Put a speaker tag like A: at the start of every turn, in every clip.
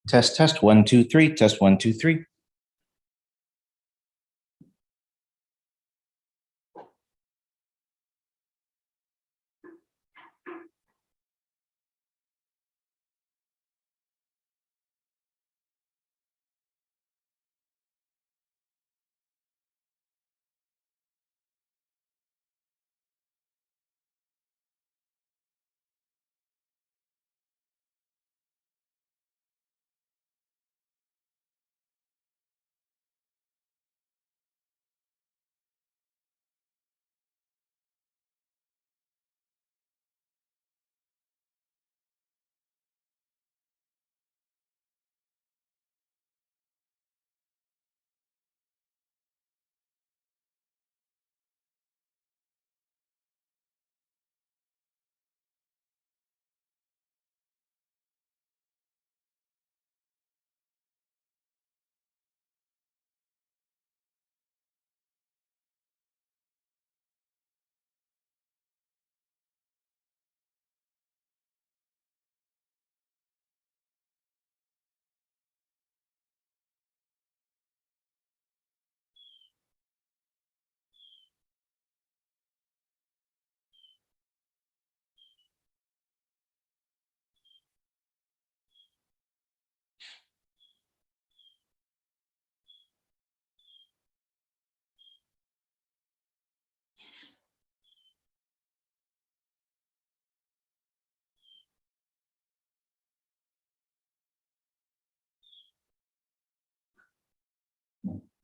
A: Test, test, 1, 2, 3, test, 1, 2, 3.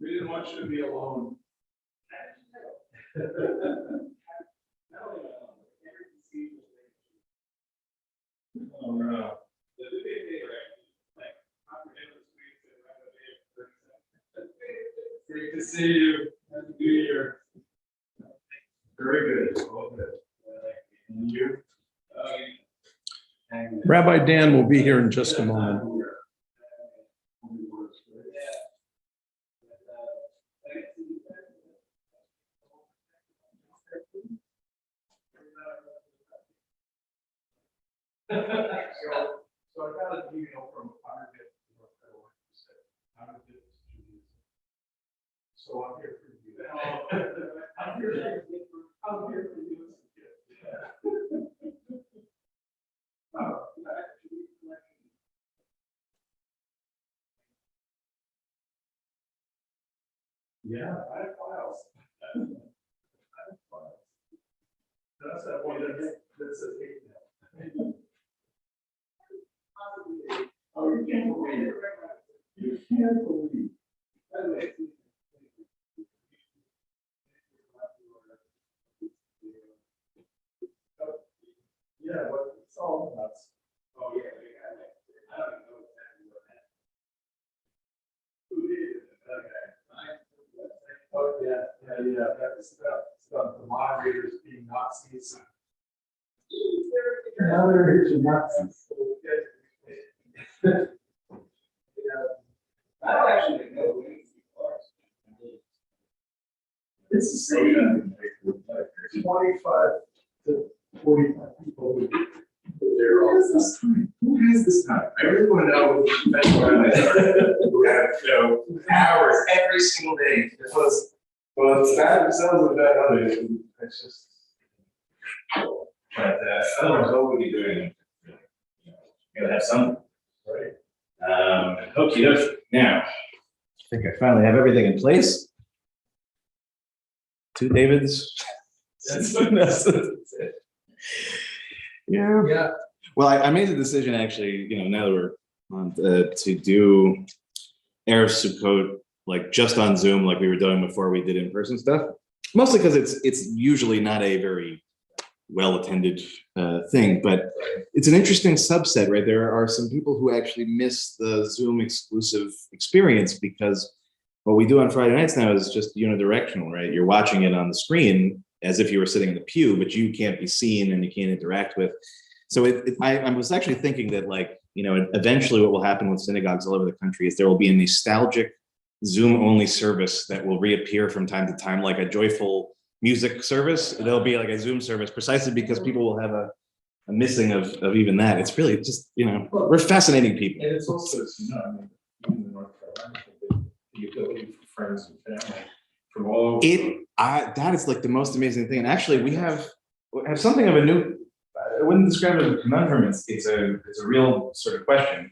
B: We didn't want you to be alone. Oh no. Great to see you. Happy New Year. Very good. All good. And you? Rabbi Dan will be here in just a moment. So I got an email from so I'm here for you. I'm here for you. Yeah, I have files. That's that one that says hate mail. Oh, you can't believe it. You can't believe it. Yeah, but it's all nuts. Oh, yeah. I don't know exactly what happened. Who did it? Oh, yeah. That's about the moderators being Nazis. Another issue, Nazis. I don't actually know who these people are. It's the same. 25 to 45 people. Who is this time? Who is this time? I really want to know that's where I started. We have hours every single day. Well, it's bad themselves and bad others. It's just. But otherwise, what would we be doing? You gotta have some. Right.
A: Okay. Now, I think I finally have everything in place. 2 Davids.
B: That's
A: it.
B: Yeah.
A: Well, I made the decision actually, now that we're on to do Erev Sukkot like just on Zoom, like we were doing before we did in-person stuff. Mostly because it's usually not a very well-attended thing, but it's an interesting subset, right? There are some people who actually miss the Zoom exclusive experience because what we do on Friday nights now is just unidirectional, right? You're watching it on the screen as if you were sitting in the pew, but you can't be seen and you can't interact with. So I was actually thinking that, like, eventually what will happen with synagogues all over the country is there will be a nostalgic Zoom-only service that will reappear from time to time, like a joyful music service. There'll be like a Zoom service precisely because people will have missing of even that. It's really just, we're fascinating people.
B: And it's also, I mean, even in North Carolina, the ability for friends and family from all over.
A: That is like the most amazing thing. And actually, we have something of a new. I wouldn't describe it as a conundrum. It's a real sort of question.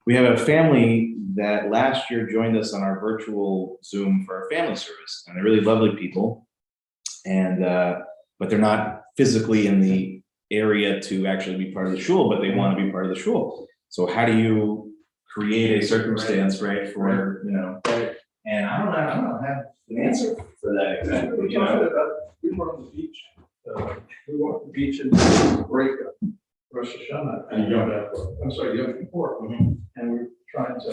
A: We have a family that last year joined us on our virtual Zoom for our family service, and they're really lovely people. And but they're not physically in the area to actually be part of the shul, but they want to be part of the shul. So how do you create a circumstance, right, for And I don't have an answer for that exactly.
B: We were on the beach. We were on the beach in break up Rosh Hashanah and Yom Kippur. And we were trying to,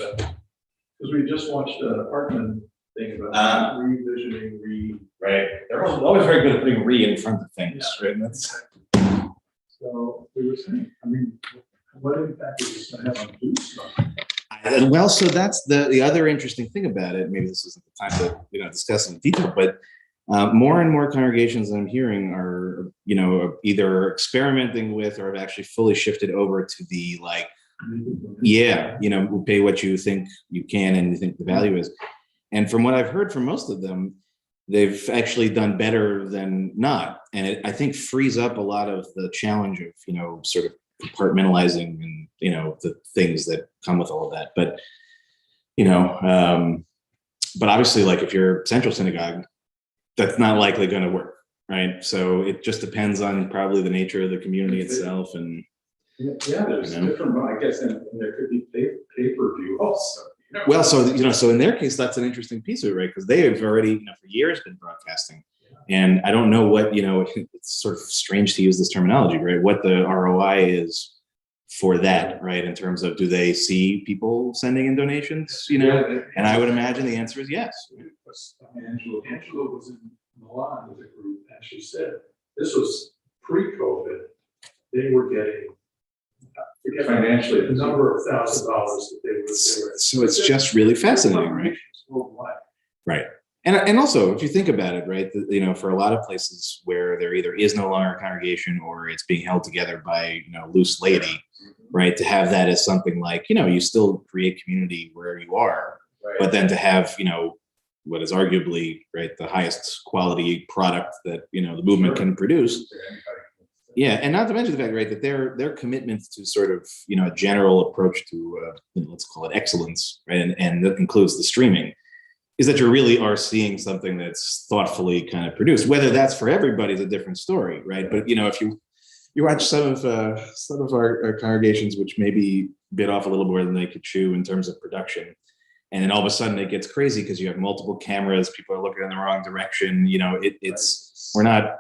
B: because we just watched an apartment thing about revisiting,
A: right. They're always very good at putting in front of things, right? And that's.
B: So we were saying, I mean, what impact is this going to have on food stuff?
A: Well, so that's the other interesting thing about it. Maybe this isn't the time to discuss in detail, but more and more congregations I'm hearing are, either experimenting with or have actually fully shifted over to the pay what you think you can and you think the value is. And from what I've heard from most of them, they've actually done better than not. And it, I think, frees up a lot of the challenge of, sort of compartmentalizing and, the things that come with all of that. But, but obviously, like if you're Central Synagogue, that's not likely going to work, right? So it just depends on probably the nature of the community itself. And
B: there's different, I guess, and there could be pay-per-view also.
A: Well, so in their case, that's an interesting piece of it, right? Because they have already, for years been broadcasting. And I don't know what, it's sort of strange to use this terminology, right? What the ROI is for that, right? In terms of, do they see people sending in donations, And I would imagine the answer is yes.
B: Angela was in Milan with a group, and she said, this was pre-COVID, they were getting, financially, the number of $1,000s that they were.
A: So it's just really fascinating, right? Right. And also, if you think about it, right, for a lot of places where there either is no longer a congregation or it's being held together by, loose laity, right, to have that as something like, you still create community where you are, but then to have, what is arguably, right, the highest quality product that, the movement can produce. Yeah, and not to mention the fact, right, that their commitments to sort of, a general approach to, let's call it excellence, right, and that includes the streaming, is that you really are seeing something that's thoughtfully kind of produced. Whether that's for everybody is a different story, right? But if you watch some of our congregations, which maybe bit off a little more than they could chew in terms of production, and then all of a sudden it gets crazy because you have multiple cameras, people are looking in the wrong direction. We're not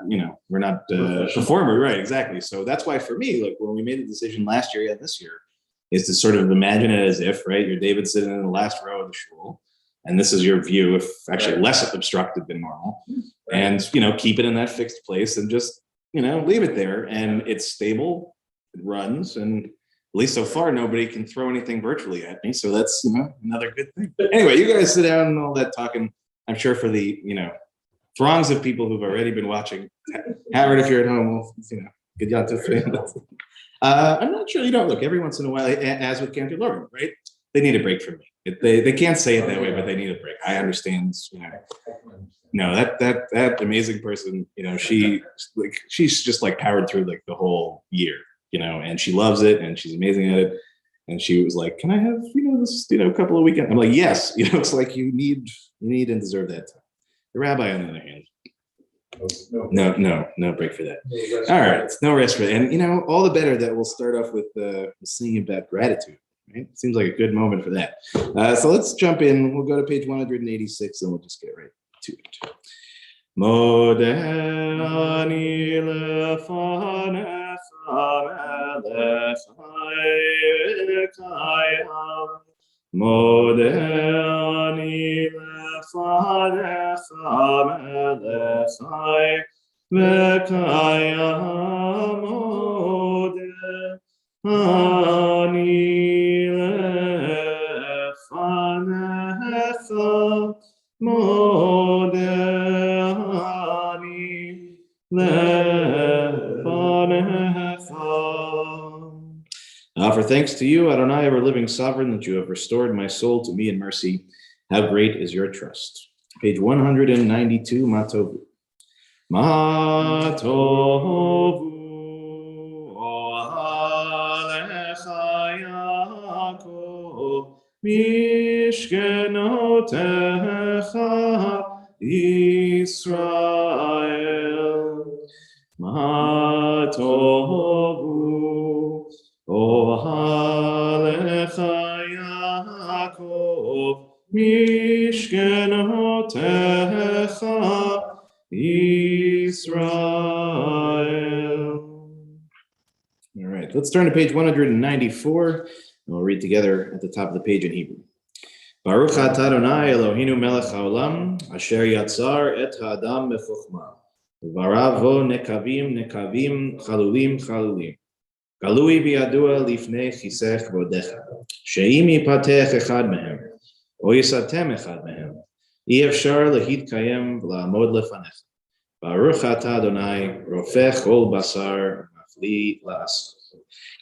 A: performer, right? Exactly. So that's why for me, like when we made the decision last year and this year, is to sort of imagine it as if, right, you're David sitting in the last row of the shul. And this is your view, if actually less obstructed than normal, and keep it in that fixed place and just leave it there, and it's stable, it runs, and at least so far nobody can throw anything virtually at me, so that's another good thing. Anyway, you guys sit down and all that talking. I'm sure for the throngs of people who've already been watching, Howard, if you're at home, good job to I'm not sure. Look, every once in a while, as with Cantor Lauren, right? They need a break from me. They can't say it that way, but they need a break. I understand. No, that amazing person. She's just like powered through like the whole year. And she loves it, and she's amazing at it. And she was like, "Can I have this couple of weekends?" I'm like, "Yes." It's like you need and deserve that time. The rabbi, on the other hand, no break for that. All right, no rest for that. And all the better that we'll start off with singing about gratitude. Right? Seems like a good moment for that. So let's jump in. We'll go to page 186 and we'll just get right to it. Modani lefanecha melechayam. Modani lefanecha melechayam. Ani lefanecha modani lefanecha I offer thanks to you, Adonai, ever living sovereign, that you have restored my soul to me in mercy. How great is your trust. Page 192, Matovu. Matovu, Ohalecha Yaakov, Mishkenotecha Israel. Matovu, Ohalecha Yaakov, Mishkenotecha Israel. All right, let's turn to page 194, and we'll read together at the top of the page in Hebrew. Baruch atah Adonai Eloheinu melech haolam, asher yatzar et ha'adam b'chokhmah, u'baravo nekavim nekavim, chalulim chalulim. Galui v'yadua lifnei chisech vodecha, she'im yipatech echad mehem, o yisatem echad mehem, אי אפשר להתקיים ולעמוד לפניך. Baruch atah Adonai, rofech ol basar, mafli las.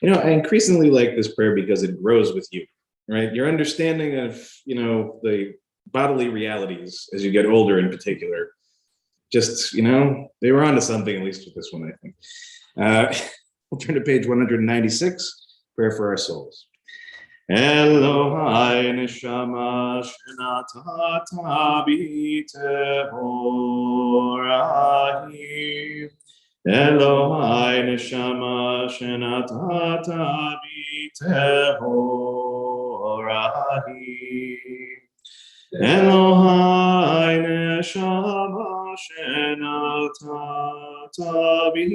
A: You know, I increasingly like this prayer because it grows with you, right? Your understanding of, the bodily realities as you get older in particular, just, they were onto something, at least with this one, I think. We'll turn to page 196, prayer for our souls. Elohai neshama shenatata bi tehorahi. Elohai neshama shenatata bi tehorahi. Elohai neshama shenatata bi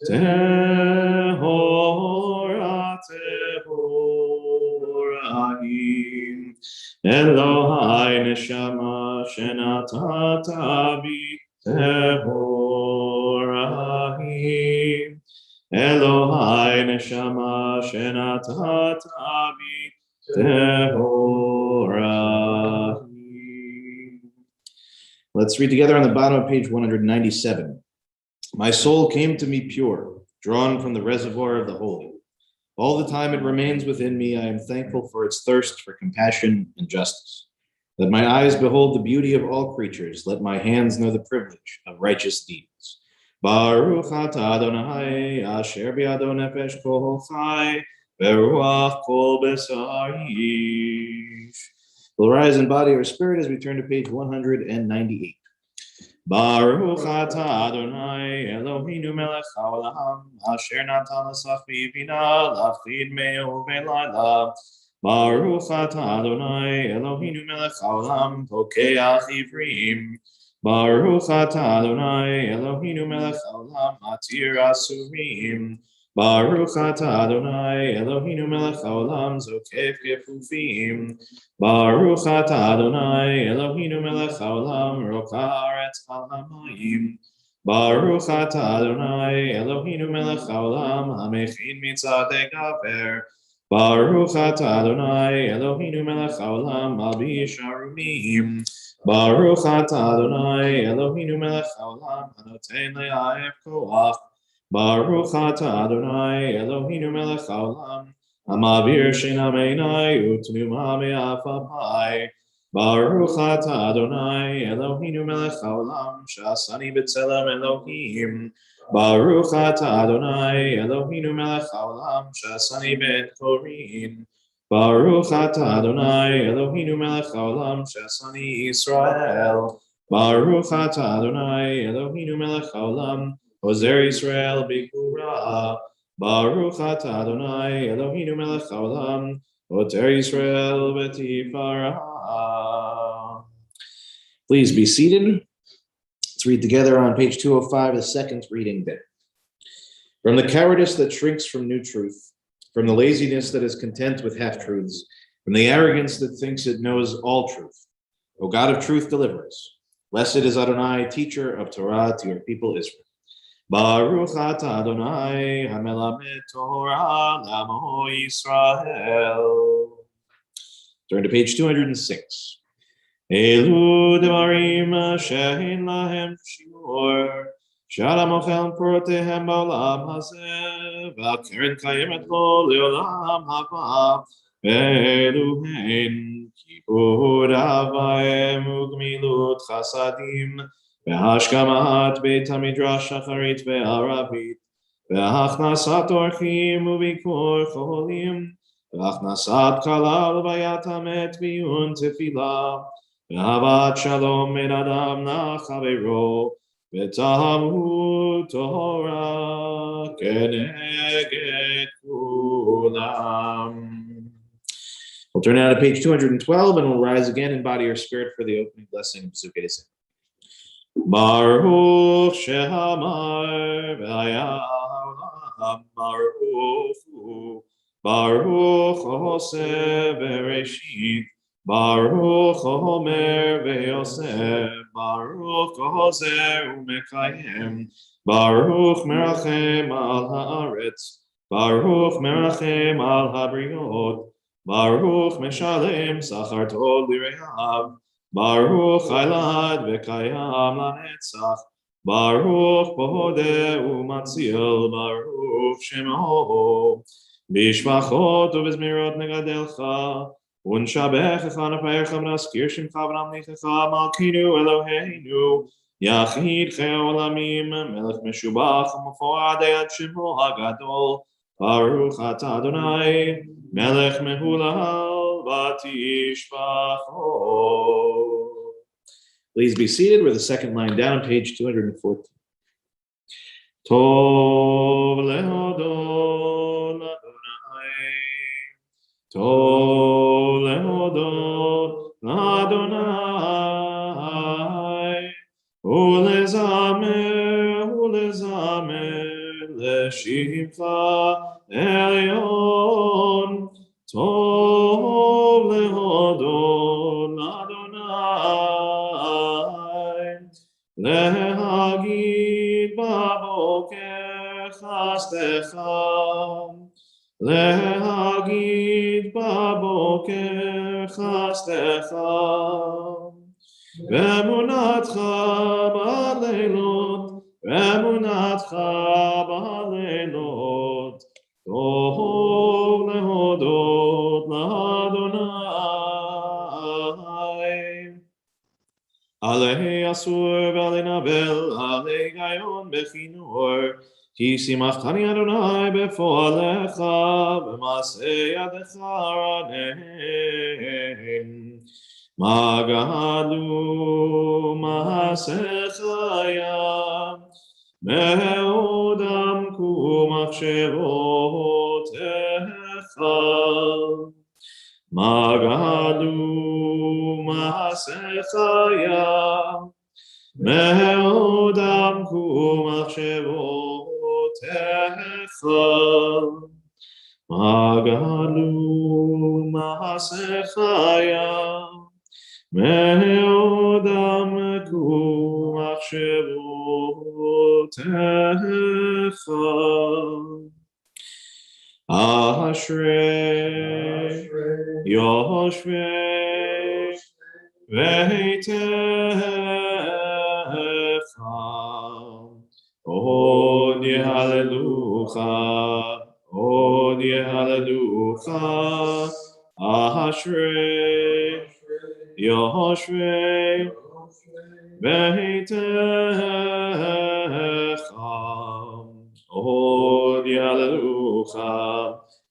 A: Tehora, Tehorahim. Elohai neshama shenatata bi Tehorahim. Elohai neshama shenatata bi Tehorahim. Let's read together on the bottom of page 197. My soul came to me pure, drawn from the reservoir of the holy. All the time it remains within me, I am thankful for its thirst for compassion and justice. Let my eyes behold the beauty of all creatures. Let my hands know the privilege of righteous deeds. Baruch atah Adonai, asher bi'ado nefesh kol chai, beruach kol besarish. We'll rise in body or spirit as we turn to page 198. Baruch atah Adonai Eloheinu melech haolam, asher natan l'sachmi bina lachid me'ov ve'layla. Baruch atah Adonai Eloheinu melech haolam, pokeach ivrim. Baruch atah Adonai Eloheinu melech haolam, matir asurim. Baruch atah Adonai Eloheinu melech haolam, zokef kefufim. Baruch atah Adonai Eloheinu melech haolam, roka haaretz al hamayim. Baruch atah Adonai Eloheinu melech haolam, hamechin mitzadei gaver. Baruch atah Adonai Eloheinu melech haolam, malbish harumim. Baruch atah Adonai Eloheinu melech haolam, hanoten le'aev koach. Baruch atah Adonai Eloheinu melech haolam, Amavir shena meinai utnuma me'afapai. Baruch atah Adonai Eloheinu melech haolam, shasani b'tzelem Elohim. Baruch atah Adonai Eloheinu melech haolam, shasani b'et korin. Baruch atah Adonai Eloheinu melech haolam, shasani Israel. Baruch atah Adonai Eloheinu melech haolam, Ozer Israel b'gvura. Baruch atah Adonai Eloheinu melech haolam, Oter Israel b'tifara. Please be seated. Let's read together on page 205, the second reading there. From the cowardice that shrinks from new truth, from the laziness that is content with half-truths, from the arrogance that thinks it knows all truth, O God of truth, deliver us. Blessed is Adonai, teacher of Torah to your people Israel. Baruch atah Adonai hamelamed Torah l'amo Yisrael. Turn to page 206. Elu devarim she'ein lahem shiur, Shalom ochel porotehem ba'olam hazeh, v'akeren kayemet lo le'olam haba, ve'elu hein kibud avayim ugmilut chasadim, ve'hashkamat beit hamidrash shacharit ve'aravit, ve'achnasat orchim u'bikur cholim, ve'achnasat kala l'vayat hamet v'yun tefillah, ve'avat shalom ben adam nachavero, V'tamu Torah keneged kulam. We'll turn now to page 212 and we'll rise again in body or spirit for the opening blessing of Pesukei Desem. Baruch shehamar v'hayah Baruch hoseh bereshit Baruch Omer ve'Yosef, Baruch Ozer u'Mekayem, Baruch Merachem al haaretz, Baruch Merachem al habriot, Baruch Meshalem Sachar Tov l'Rehav, Baruch Chailad ve'Kayam lanetzach, Baruch Bohodeh u'Matzil, Baruch Shemo, Bishmachot u'Bizmirot Negadelcha, ונשבח נפארך ונזכיר שמך ונמליכך מלכנו אלוהינו יחיד חי העולמים מלך משובח ומפואר עד שמו הגדול ברוך אתה אדוני מלך מהולל ותשבחו. Please be seated. We're the second line down, page 214. Tov lehodol Adonai Tov lehodot l'Adonai ulezamer l'shivcha elyon Tov lehodot l'Adonai lehagid baboker chastecha להגיד בבוקר חסדך ואמונתך בלילות ואמונתך בלילות טוב להודות לאדוני עלי אסור ועלי נבל עלי גיון בכינור כי שימחתני אדוני בפועלך במעשה ידך רנן מה גדלו מעשיך ים מאוד עמקו מחשבותיך מה גדלו מעשיך ים מאוד עמקו מחשבותיך מה גדלו מעשיך ים מאוד עמקו מחשבותיך אשרי יושבי ביתך עוד יהללוך אשרי יושבי ביתך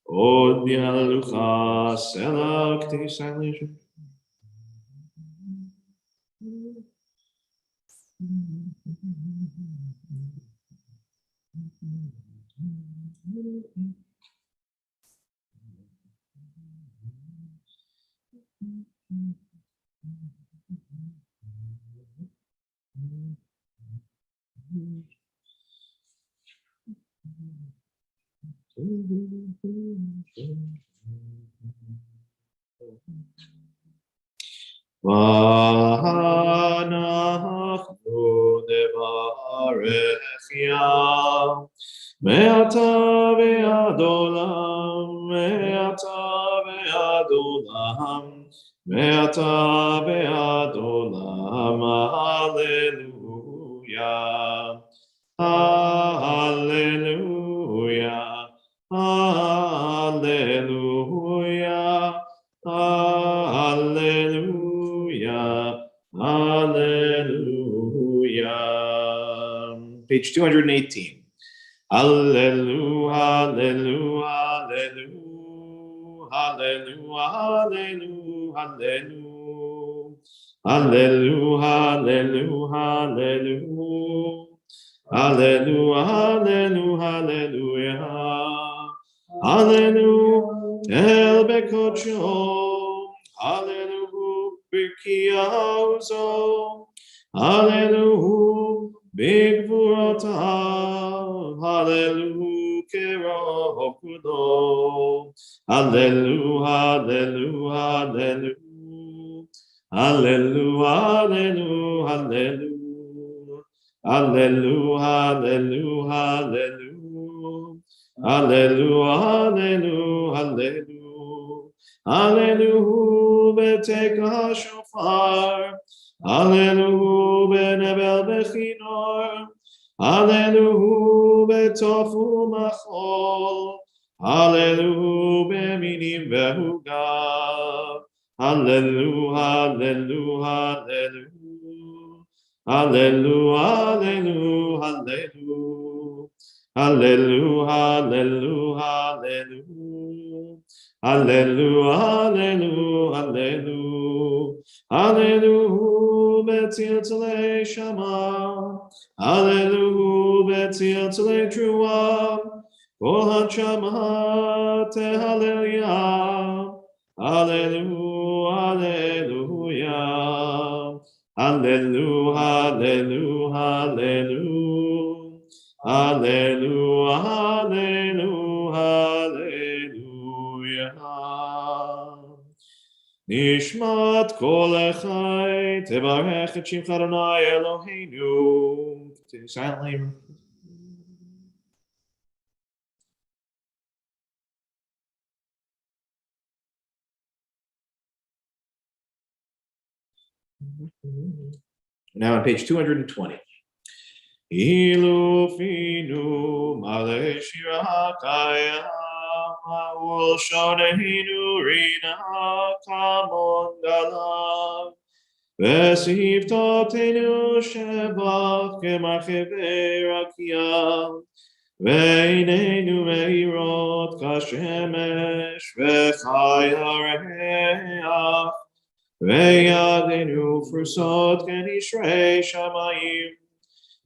A: עוד יהללוך סלע כתיסה ואנחנו נברך ים מעתה ועד עולם מעתה ועד עולם הללויה Hallelujah, hallelujah, hallelujah, hallelujah. Page 218. Hallelujah, hallelujah, hallelujah, hallelujah, hallelujah, hallelujah, hallelujah, hallelujah, hallelujah, hallelujah, hallelujah, El Bekocho, hallelujah, Birkiazo, hallelujah, Big Burata, hallelujah, Kerokudo, hallelujah, hallelujah, hallelujah, hallelujah, hallelujah, hallelujah, hallelujah, hallelujah, hallelujah, hallelujah, beteka shofar, hallelujah, benebel bechinor, hallelujah, betofu machol, hallelujah, beminim behugav, hallelujah, hallelujah, hallelujah, hallelujah, hallelujah, hallelujah, hallelujah, hallelujah, hallelujah, hallelujah, hallelujah, betzil tzalei shama, hallelujah, betzil tzalei trua, kol hashama tehallelujah, hallelujah, hallelujah. Hallelujah, hallelujah, hallelujah, hallelujah, hallelujah, hallelujah. Nishmat kol echai, tevarech et shimcha Adonai Eloheinu. Continue silently. Now on page 220. Ilufinu male shira kaya ul shonehinu rina kamon galav vesiv totenu shebach kemacheve rakia veinenu meirot kashemesh vechaya reach veyadenu fursot kenishrei shamayim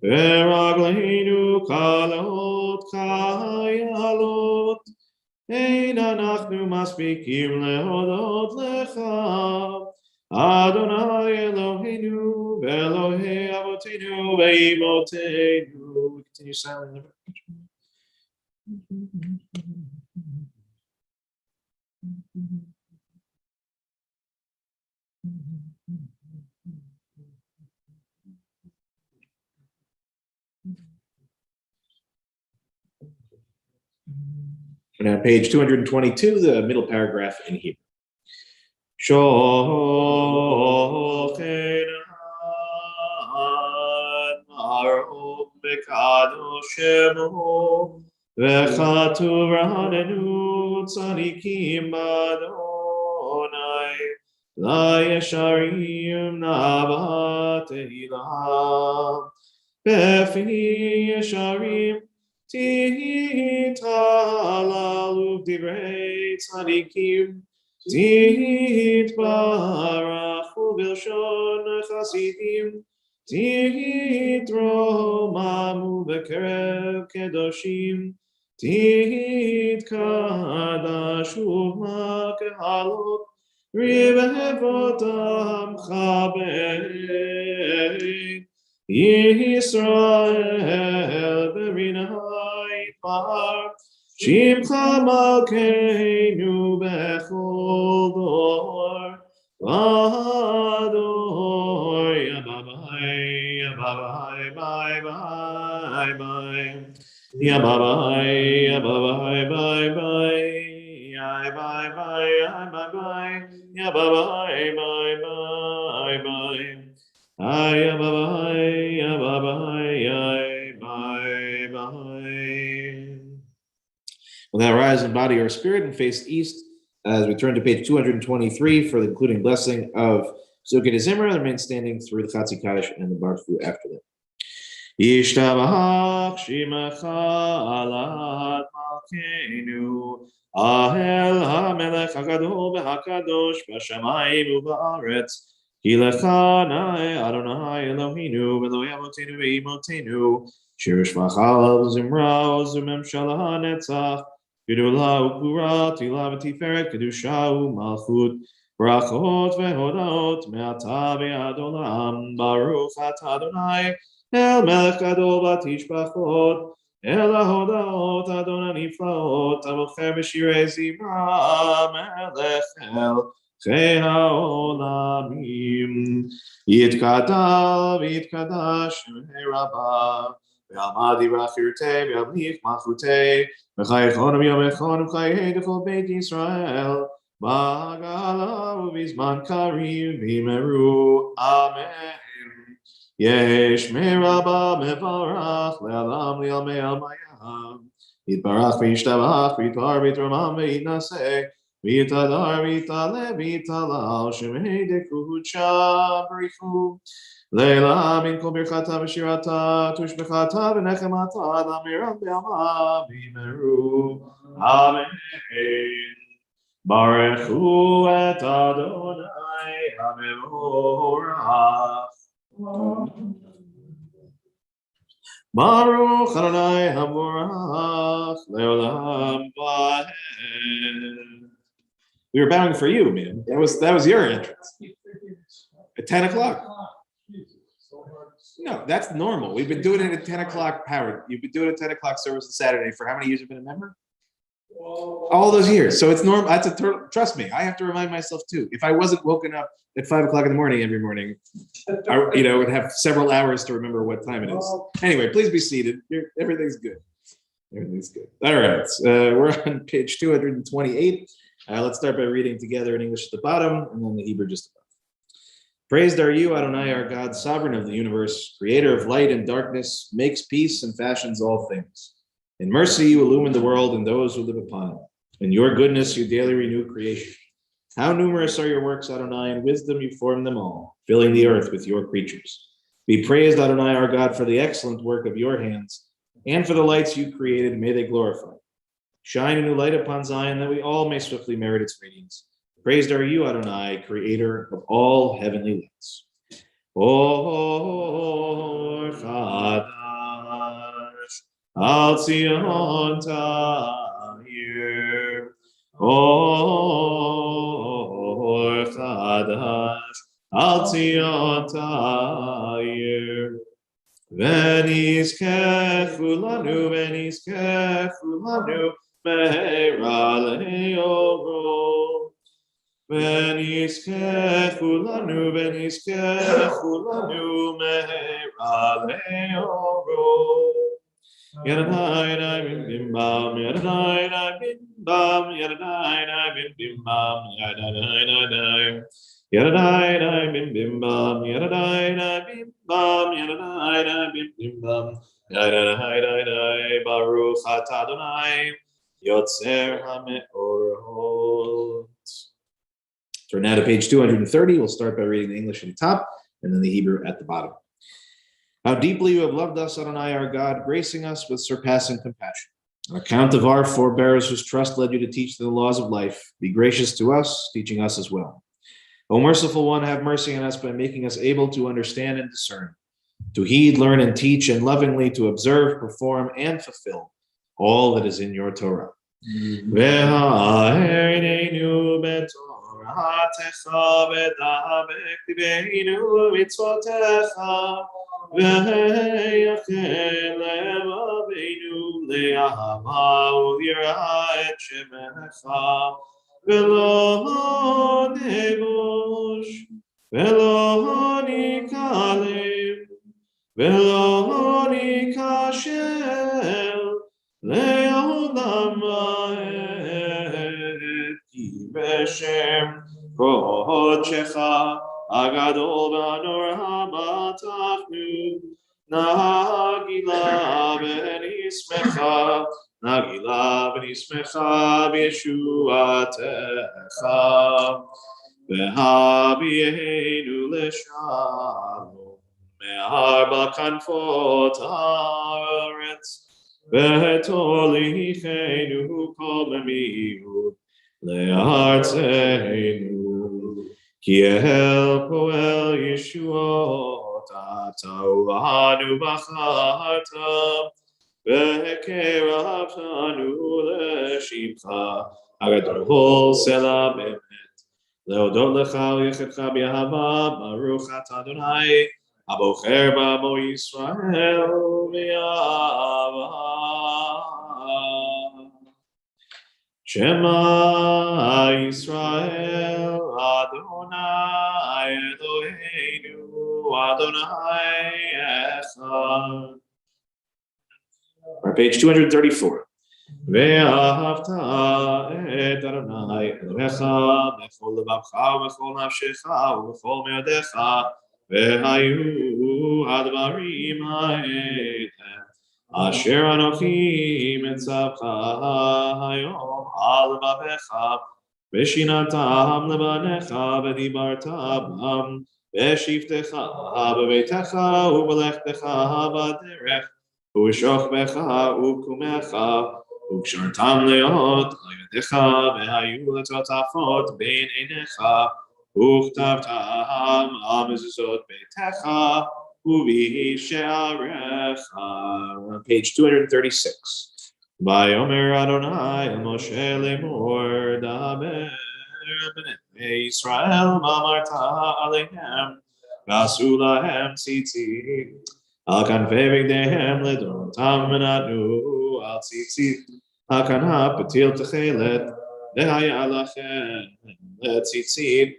A: Veraglenu kalot kayalot, ein anachnu maspikim lehodot lecha, Adonai Eloheinu, Elohei avotenu, ve'imotenu. Continue silently. Now, page 222, the middle paragraph in Hebrew. Shochenan mar'om bekadosh shemo v'chatuv ranenu tzadikim b'Adonai la'yesharim na'ava tehillah befi yesharim tihitalalu divrei tzadikim Tit barach u'bilshon chasidim, tit romamu b'kerev kedoshim, tit kadash u'ma kehalot, ribevot amcha be'ed, Yisrael b'rinai par, Shimcha Malkeinu bechol dor, Vador, Yababai, Yababai, bye, bye, bye, Yababai, Yababai, bye, bye, Yabai, bye, Yabai, bye, Yababai, bye, bye, bye, Yababai, Yababai, bye, bye. We'll now rise in body or spirit and face east as we turn to page 223 for the concluding blessing of Sukkot Zimra, and remain standing through the Chatzi Kaddish and the Baruch Hu after that. Yishtabach Shimacha Alad Malkeinu Ahel HaMelech HaGadol VeHaKadosh B'Shamayim u'Ba'aretz Ki Lecha Na'e Adonai Eloheinu V'Eloi Avotenu V'Imotenu Shir Shvachal Zimra Zumemshala Netzach Gedula U'Gvura Tila V'Tiferet Kedusha U'Malchut Brachot Ve'Hodaot Me'ata V'Ad Olam Baruch Atah Adonai El Melech Gadol V'Tishbachot El HaHodaot Adonai Niflaot Avocher B'Shirei Zimra Melech El Chei HaOlamim Yitkadal V'Yitkadash Shemei Rabbah V'Almad Yivrach Yirtei V'Yamlich Malchutei V'Chayechon V'Yomechon V'Chayei D'Chol Beit Yisrael Ba'agala V'Bizman Karim V'Yimeru Amen. Yesh Merabah Mevarach Le'alam Li'almei Almayam Yitbarach V'Yishtabach V'Yitvar V'Yitramam V'Yitnaseh V'Yitadar V'Yitaleh V'Yitalal Shemei Dekucha B'Richu Le'la Min Kol Birchata V'Shirata Tushbechata V'Nechemata L'Amiram B'Alma V'Yimeru Amen. Baruch Hu et Adonai HaMevorach Baruch Adonai HaMevorach Le'olam Va'ed. We were bowing for you, man. That was your entrance. At 10 o'clock. No, that's normal. We've been doing it at 10 o'clock, Howard. You've been doing it at 10 o'clock service on Saturday for how many years you've been a member? All those years. So it's normal. Trust me, I have to remind myself too. If I wasn't woken up at 5 o'clock in the morning every morning, I would have several hours to remember what time it is. Anyway, please be seated. Everything's good. Everything's good. All right. We're on page 228. Let's start by reading together in English at the bottom and then the Hebrew just above. Praised are you, Adonai, our God, sovereign of the universe, creator of light and darkness, makes peace and fashions all things. In mercy, you illumine the world and those who live upon it. In your goodness, you daily renew creation. How numerous are your works, Adonai, in wisdom you form them all, filling the earth with your creatures. Be praised, Adonai, our God, for the excellent work of your hands, and for the lights you created, may they glorify. Shine a new light upon Zion, that we all may swiftly merit its radiance. Praised are you, Adonai, creator of all heavenly lights. Or Chadash, Al Zion Ta'ir. Or Chadash, Al Zion Ta'ir. V'nizkechu lanu me'era le'oro. V'nizkechu lanu me'era le'oro. Yadadai bim bim bam, yadadai bim bam, yadadai bim bim bam, yadadai. Yadadai bim bim bam, yadadai bim bam, yadadai bim bim bam, yadadai Baruch Atah Adonai Yotzer HaMeorot. Turn now to page 230. We'll start by reading the English at the top and then the Hebrew at the bottom. How deeply you have loved us, Adonai, our God, gracing us with surpassing compassion. On account of our forebearers whose trust led you to teach the laws of life, be gracious to us, teaching us as well. O merciful one, have mercy on us by making us able to understand and discern, to heed, learn, and teach, and lovingly to observe, perform, and fulfill all that is in your Torah. ולא נבוש, ולא ניכלם, ולא ניכשל, לעולם ועד, כי בשם קודשך הגדול והנורא בטחנו, נגילה ונשמחה,
C: נגילה ונשמחה בישועתך, והביאנו לשלום מארבע כנפות הארץ, ותוליכנו כל מיעוט לארצנו, כי אל פועל ישועות אתה ובנו בחרת, וקרבתנו לשמך הגדול סלע באמת. להודות לך ולכתך באהבה, ברוך אתה אדוני הבוחר בעמו ישראל באהבה. שמע ישראל אדוני אלוהינו אדוני אחד. Page 234. ואהבת את אדוני אלוהיך בכל לבבך ובכל נפשך ובכל מאודיך, והיו הדברים האלה אשר אנוכי מצווך היום על לבביך, ושיננתם לבניך ודיברת בם בשבתך בביתך ובלכתך בדרך ובשוכבך ובקומך, וקשרתם להיות על ידיך והיו לטוטפות בין עיניך, וכתבתם על מזוזות ביתך ובשעריך. Page 236. ויאמר אדוני אל משה לאמור, דבר בני ישראל ואמרת עליהם, ועשו להם ציצית על כנפי בגדיהם לדורותם, ונתנו על ציצית הכנף פתיל תכלת, והיה לכם לציצית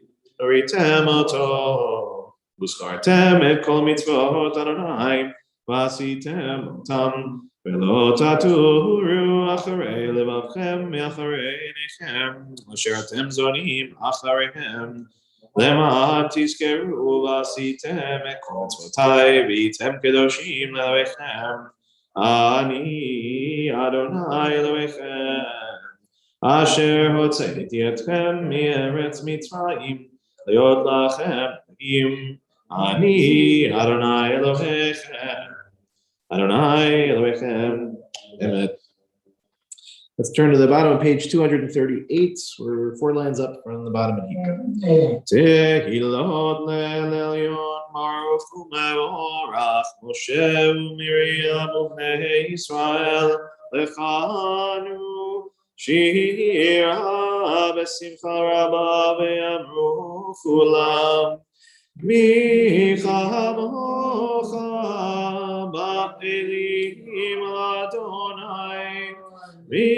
C: וראיתם אותו, וזכרתם את כל מצוות אדוני ועשיתם אותם, ולא תטורו אחרי לבבכם מאחרי עיניכם אשר אתם זונים אחריהם, למען תזכרו ועשיתם את כל מצוותיי והייתם קדושים לאלוהיכם. אני אדוני אלוהיכם אשר הוצאתי אתכם מארץ מצרים להיות לכם אלוהים. אני אדוני אלוהיכם, אדוני אלוהיכם אמת. Let's turn to the bottom of page 238. We're 4 lines up from the bottom of Hika. Tehilot le'elyon baruch u'mevorach Moshe u'Miriam u'bnei Yisrael lechanu shira b'simcha rabba ve'amru kulam mi chamocha ba'elim Adonai mi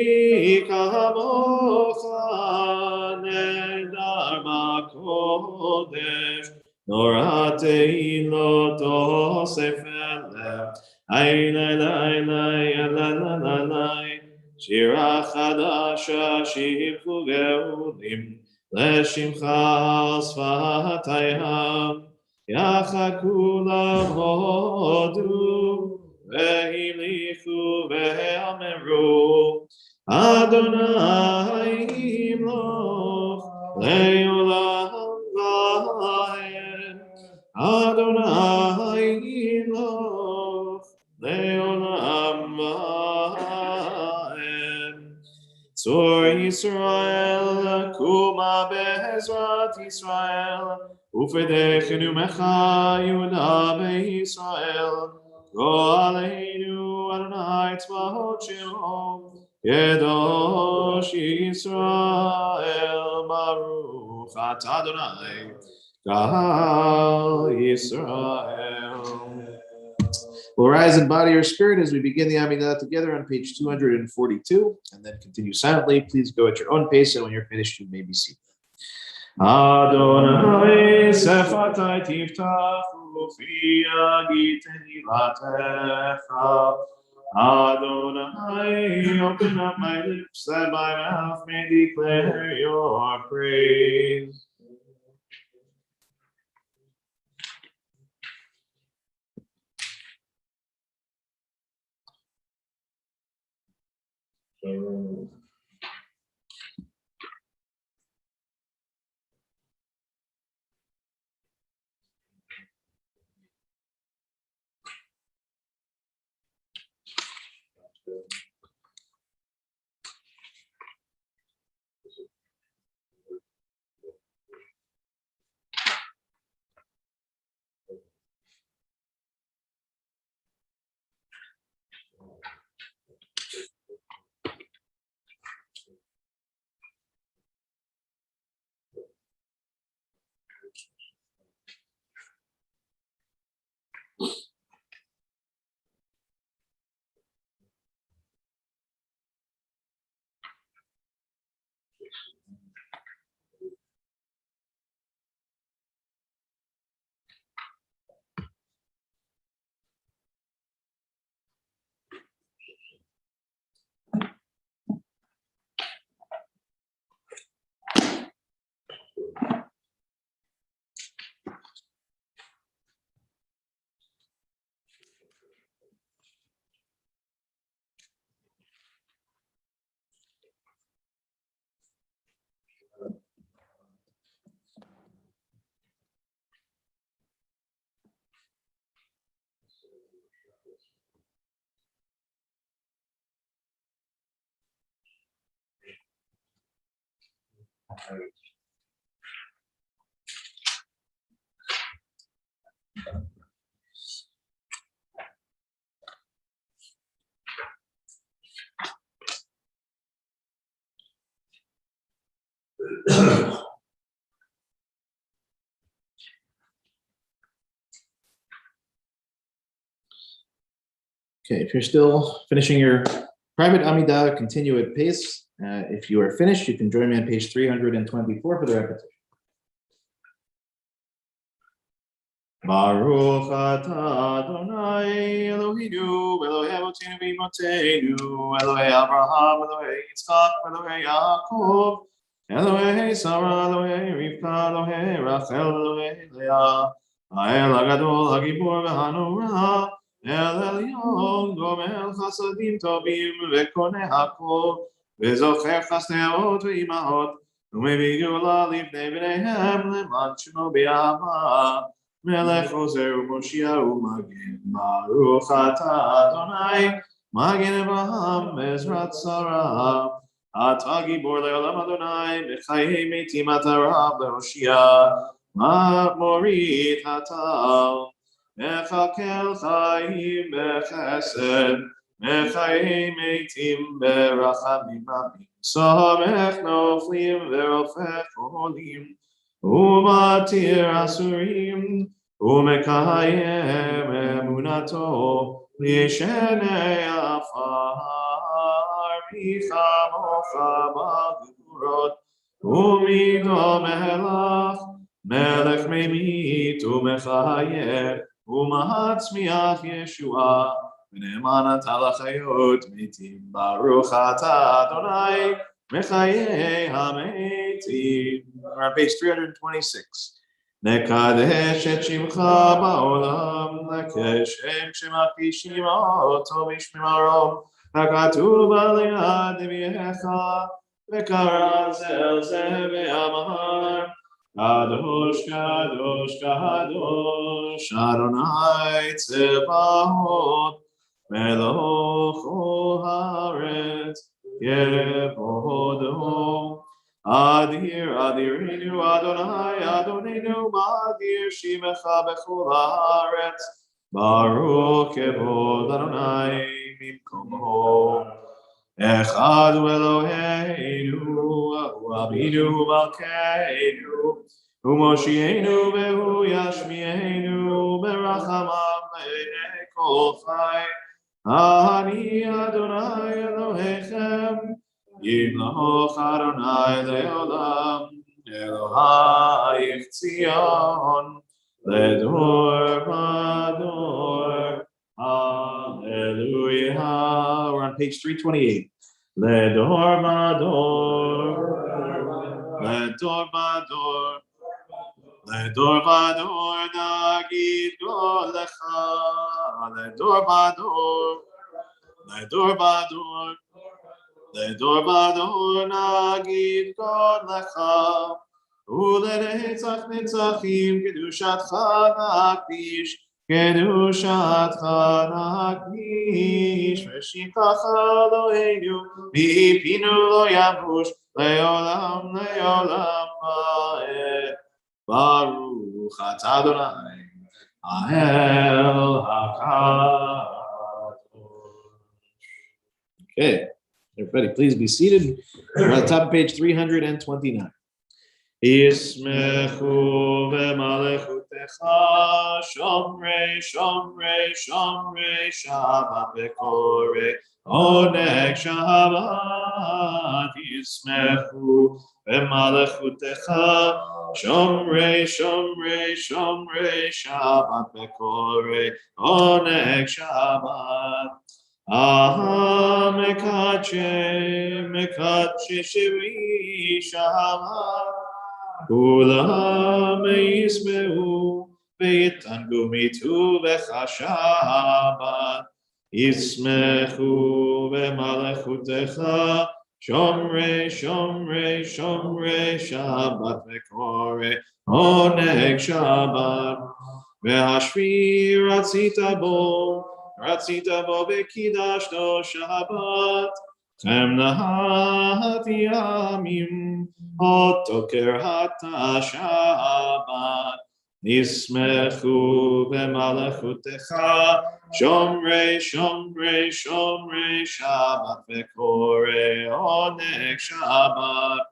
C: kamocha nedar b'kodesh nora tehilot osef elem aylay shira chadasha shivchu geulim leshimcha sfatayam yachaku lahodu והמליכו ואמרו אדוני ימלוך לעולם ועד, אדוני ימלוך לעולם ועד. צור ישראל קומה בעזרת ישראל, ופדחנו מכה יהודה בישראל, גואלנו אדוני צבאות שלום, קדוש ישראל ברוך אתה אדוני קהל ישראל. We'll rise in body or spirit as we begin the Amidah together on page 242, and then continue silently. Please go at your own pace, and when you're finished, you may be seated. Adonai sefatai tiftach ufi agiten ilatecha. Adonai, open up my lips that my mouth may declare your praise. Okay, if you're still finishing your private Amidah, continue at pace. If you are finished, you can join me on page 324 for the repetition. Baruch atah Adonai Eloheinu Elohei Avotenu v'Imotenu Elohei Abraham Elohei Yitzchak Elohei Yaakov Elohei Sarah Elohei Rivka Elohei Rachel Elohei Leah Ha'el HaGadol HaGibor v'Hanurah El Elyon Gomel Chasadim Tovim v'Koneh HaKol v'Zocher Chasneot v'Imahot U'mevii Geula Livnei Bneihem Leman Shemo B'Yahava Melech Ozer U'Moshiach U'Magen Baruch atah Adonai Magen Avraham Ezrat Sarah Atah Gibor Le'olam Adonai Mechayei Metim Atah Rab Le'Hoshia Morit Hatal Mechakel Chayim Bechesed Mechayei Metim Berachamim Rabim Samech Noflim Ve'Rofech Olim Umatir Asurim Umekayem Emunato Lishenei Afar Michamocha Bagurot Umido Melach Melech Memit Umechayem Umahatzmiach Yeshua V'ne'emanat Alachayot Mitim Baruch atah Adonai Mechayei Hametim. We're on page 326. Nekadesh et shimcha ba'olam, lekeshem shemati shima tovish mimarom, hakatuv aliyad v'yecha, v'karaz el zeh ve'amar, kadosh, kadosh, kadosh, Adonai tzebahot, meloch ol haaretz, yevodo. Adir, Adirinu, Adonai, Adoninu, Madir, Shimecha bechol haaretz, Baruch kevod Adonai, Mimkomo. Echad Eloheinu, Abinu Malkeinu, Umoshienu, Vehu Yashmienu, Berachamav Le'nei Kol Chai. Ani Adonai Elohechem, Yimloch Adonai leolam, Elohai Tzion, Ledor Vador, Hallelujah. We're on page 328. Ledor Vador, Ledor Vador, Ledor Vador, Nagid Golecha, Ledor Vador, Ledor Vador. לדור ודור נגיד קוד לך, ולנצח נצחים קדושתך נקדיש, קדושתך נקדיש, ושכחך אלוהינו מפינו לא יבוש, לעולם לעולם ועד. ברוך אתה אדוני האל הקדוש. Okay, everybody, please be seated. We're on the top of page 329. Yismechu v'malechutecha shomrei shomrei shomrei Shabbat v'korei oneg Shabbat. Yismechu v'malechutecha shomrei shomrei shomrei Shabbat v'korei oneg Shabbat. Aha mekache mekache shiri Shabbat. Kulam yismeu v'yitangu mituvecha Shabbat. Yismechu v'malechutecha shomrei shomrei shomrei Shabbat v'korei oneg Shabbat. Ve'ashvi ratzita bo v'kidashto Shabbat. Chem nahati yamim otoker hata Shabbat. Nismechu v'malechutecha shomrei shomrei shomrei Shabbat v'korei oneg Shabbat.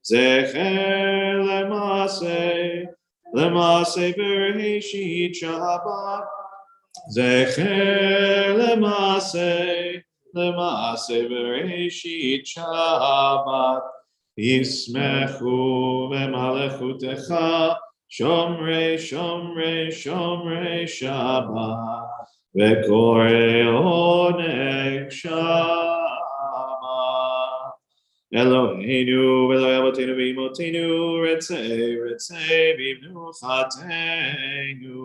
C: Zecher lemase bereshit Shabbat. Zecher lemase bereshit Shabbat. Yismechu v'malechutecha shomrei shomrei shomrei Shabbat v'korei oneg Shabbat. Eloheinu Eloi Avotenu v'Imotenu retzei retzei v'imnuchateinu.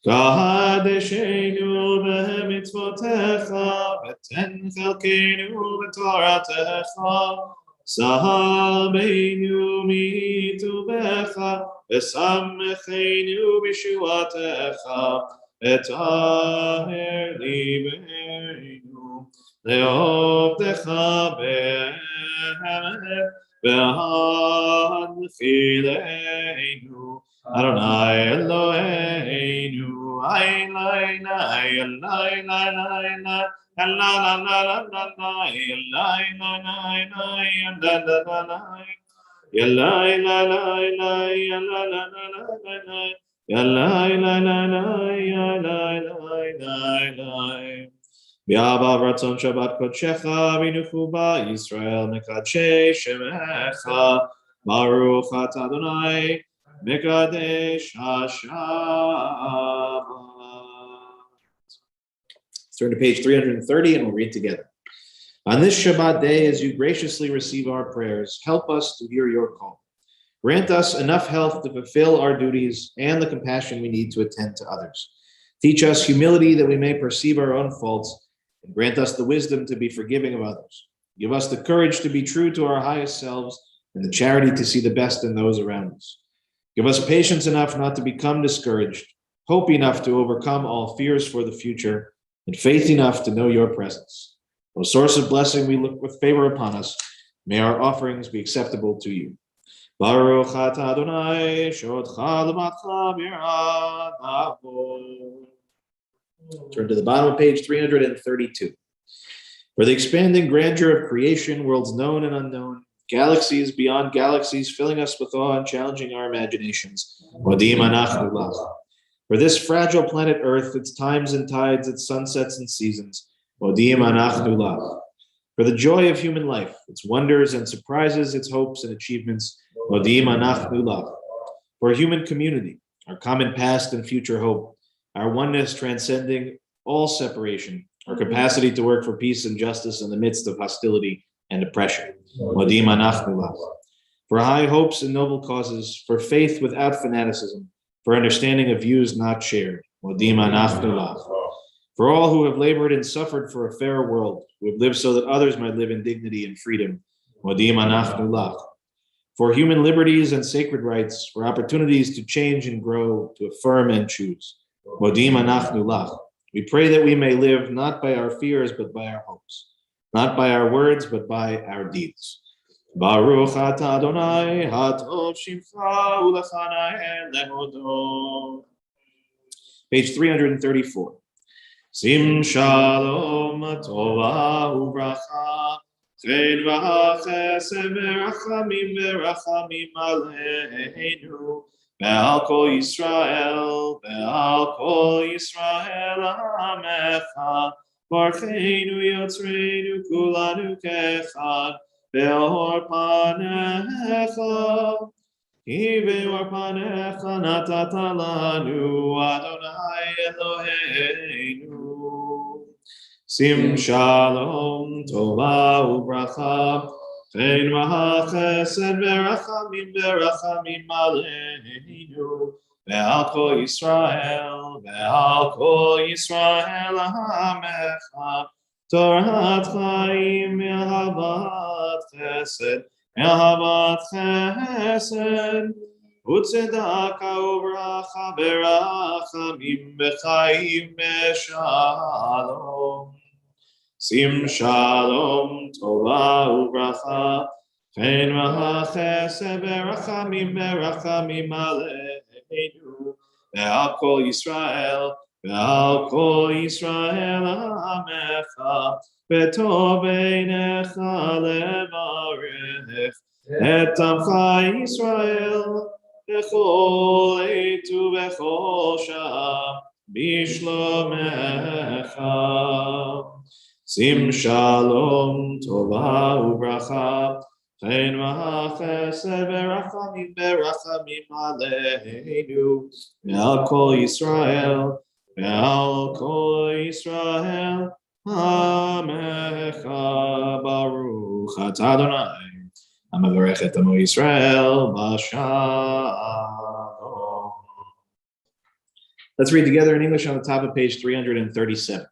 C: Kadeshenu b'mitzvotecha v'ten chelkenu b'toratecha. Sahabeinu mituvecha v'samechenu b'shuatecha. Etaher libeinu le'ovdecha be'emet v'hanfileinu. Adonai Eloheinu, Elai, Bi'ava ratzon Shabbat kodshecha v'nuchu ba'Yisrael mekadshei shemecha. Baruch atah Adonai Mekadesh HaShabbat. Let's turn to page 330 and we'll read together. On this Shabbat day, as you graciously receive our prayers, help us to hear your call. Grant us enough health to fulfill our duties and the compassion we need to attend to others. Teach us humility that we may perceive our own faults, and grant us the wisdom to be forgiving of others. Give us the courage to be true to our highest selves and the charity to see the best in those around us. Give us patience enough not to become discouraged, hope enough to overcome all fears for the future, and faith enough to know your presence. O source of blessing, we look with favor upon us. May our offerings be acceptable to you. Baruch atah Adonai, shodcha l'matcha b'yirah. Turn to the bottom of page 332. For the expanding grandeur of creation, worlds known and unknown, galaxies beyond galaxies filling us with awe and challenging our imaginations. Modim anachnu lach. For this fragile planet Earth, its times and tides, its sunsets and seasons. Modim anachnu lach. For the joy of human life, its wonders and surprises, its hopes and achievements. Modim anachnu lach. For human community, our common past and future hope, our oneness transcending all separation, our capacity to work for peace and justice in the midst of hostility and oppression. Modim anachnu lach. For high hopes and noble causes, for faith without fanaticism, for understanding of views not shared. Modim anachnu lach. For all who have labored and suffered for a fair world, who have lived so that others might live in dignity and freedom. Modim anachnu lach. For human liberties and sacred rights, for opportunities to change and grow, to affirm and choose. Modim anachnu lach. We pray that we may live not by our fears, but by our hopes. Not by our words, but by our deeds. Baruch atah Adonai, hatov shimcha ulechanae lehodot. Page 334. Sim shalom tova ubracha, chen v'chesed v'rachamim aleinu, ve'al kol Yisrael amecha, barcheinu yotzreinu kulanu kechad, ve'or panecha. Hiveor panecha natata lanu, Adonai Eloheinu. Sim shalom tova ubracha, chen v'chesed v'rachamim aleinu, ve'al kol Yisrael amecha, Torat chaim me'ahavat chesed, Me'ahavat chesed, u'tzedaka u'bracha berachamim b'chaim b'shalom. Sim shalom tova u'bracha, chen v'chesed berachamim aleinu, ve'al kol Yisrael amecha, Betov einecha levarech et amcha Yisrael bechol עת ובכל שעה בשלומך. שים שלום טובה וברכה, חן וחסד ורחמים עלינו ועל כל ישראל עמך. ברוך אתה אדוני המברך את עמו ישראל בשלום. Let's read together in English on the top of page 337.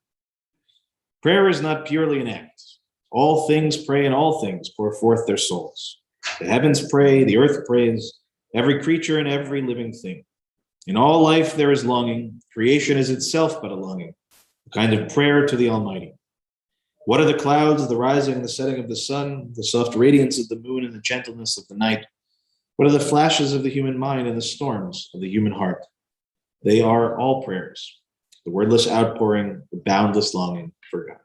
C: Prayer is not purely an act. All things pray and all things pour forth their souls. The heavens pray, the earth prays, every creature and every living thing. In all life there is longing. Creation is itself but a longing, a kind of prayer to the Almighty. What are the clouds, the rising and the setting of the sun, the soft radiance of the moon and the gentleness of the night? What are the flashes of the human mind and the storms of the human heart? They are all prayers, the wordless outpouring, the boundless longing for God.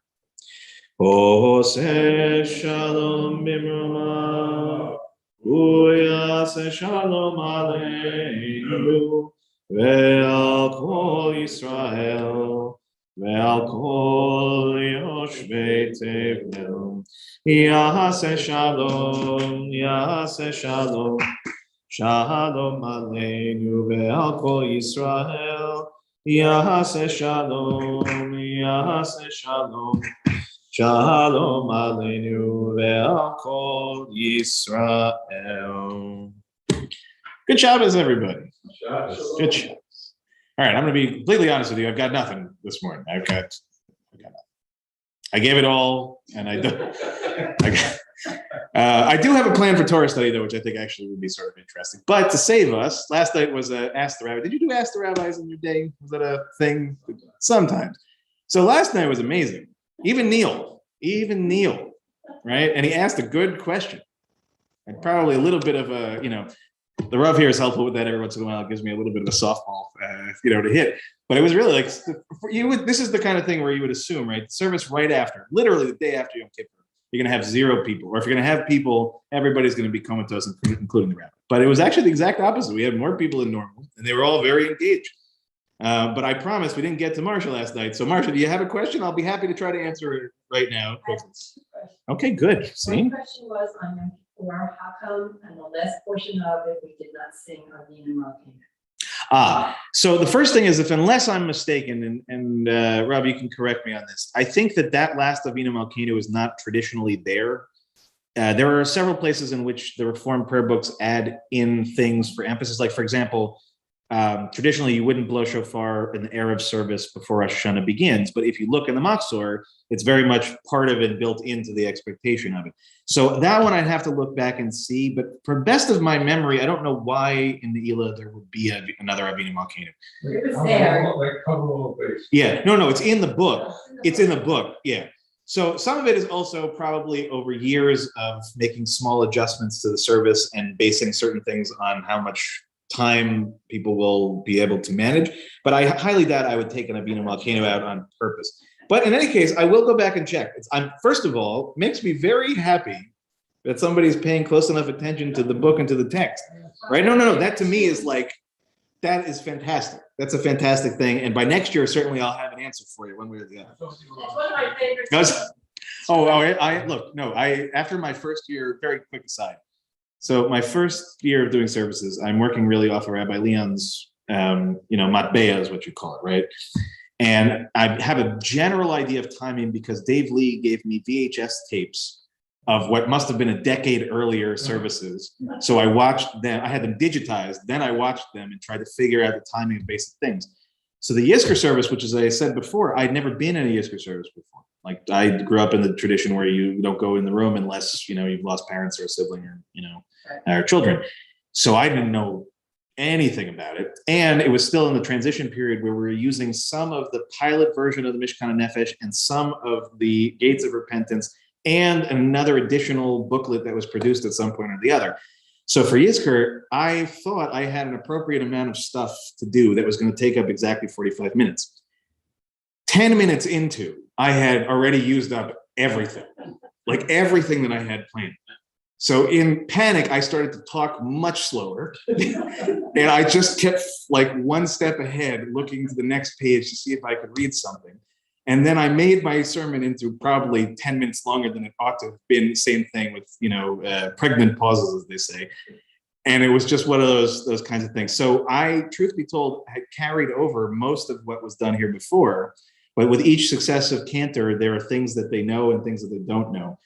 C: Oseh shalom bimrama, uyaseh shalom aleinu, ve'al kol Yisrael, ve'al kol yoshvei tevel. Yaseh shalom, shalom aleinu, ve'al kol Yisrael. Yaseh shalom, shalom aleinu ve'al kol Yisrael. Good Shabbos, everybody. Good Shabbos. All right, I'm going to be completely honest with you. I've got nothing this morning. I've got nothing. I gave it all, and I do have a plan for Torah study, though, which I think actually would be sort of interesting. But to save us, last night was Ask the Rabbi. Did you do Ask the Rabbis in your day? Was that a thing? Sometimes. So last night was amazing. Even Neil, right? And he asked a good question. And probably a little bit of a, the Rav here is helpful with that every once in a while. It gives me a little bit of a softball, to hit. But it was really like, this is the kind of thing where you would assume, right? Service right after, literally the day after Yom Kippur, you're going to have 0 people. Or if you're going to have people, everybody's going to be comatose, including the rabbi. But it was actually the exact opposite. We had more people than normal, and they were all very engaged. But I promise we didn't get to Marsha last night. So Marsha, do you have a question? I'll be happy to try to answer it right now. Okay, good. See?
D: My question was on Yom Kippur, how come on the last portion of it we did not sing Avinu Malkeinu?
C: So the first thing is, unless I'm mistaken, and Rob, you can correct me on this, I think that last Avinu Malkeinu is not traditionally there. There are several places in which the Reformed prayer books add in things for emphasis. Like, for example, Traditionally, you wouldn't blow shofar in the Erev service before Rosh Hashanah begins, but if you look in the Machzor, it's very much part of it, built into the expectation of it. So that one I'd have to look back and see, but for best of my memory, I don't know why in the Ela there would be another Avinu Malkeinu.
D: It was there.
B: Like cover all base.
C: Yeah, no, it's in the book. It's in the book, yeah. So some of it is also probably over years of making small adjustments to the service and basing certain things on how much time people will be able to manage. But I highly doubt I would take an Avinu Malkeinu out on purpose. But in any case, I will go back and check. First of all, makes me very happy that somebody's paying close enough attention to the book and to the text, right? No. That to me is like, that is fantastic. That's a fantastic thing. And by next year, certainly I'll have an answer for you one way or the other.
D: It's one of my favorites.
C: After my first year, very quick aside. So my first year of doing services, I'm working really off of Rabbi Leon's, matbeya is what you call it, right? And I have a general idea of timing because Dave Lee gave me VHS tapes of what must have been a decade earlier services. So I watched them, I had them digitized, then I watched them and tried to figure out the timing of basic things. So the Yizkor service, which as I said before, I'd never been in a Yizkor service before. Like I grew up in the tradition where you don't go in the room unless, you've lost parents or a sibling or, or children. So I didn't know anything about it. And it was still in the transition period where we were using some of the pilot version of the Mishkan Nefesh and some of the Gates of Repentance and another additional booklet that was produced at some point or the other. So for Yizkor, I thought I had an appropriate amount of stuff to do that was going to take up exactly 45 minutes. 10 minutes into, I had already used up everything, like everything that I had planned. So in panic, I started to talk much slower. And I just kept like one step ahead, looking to the next page to see if I could read something. And then I made my sermon into probably 10 minutes longer than it ought to have been. Same thing with, pregnant pauses, as they say. And it was just one of those kinds of things. So I, truth be told, had carried over most of what was done here before. But with each successive cantor, there are things that they know and things that they don't know.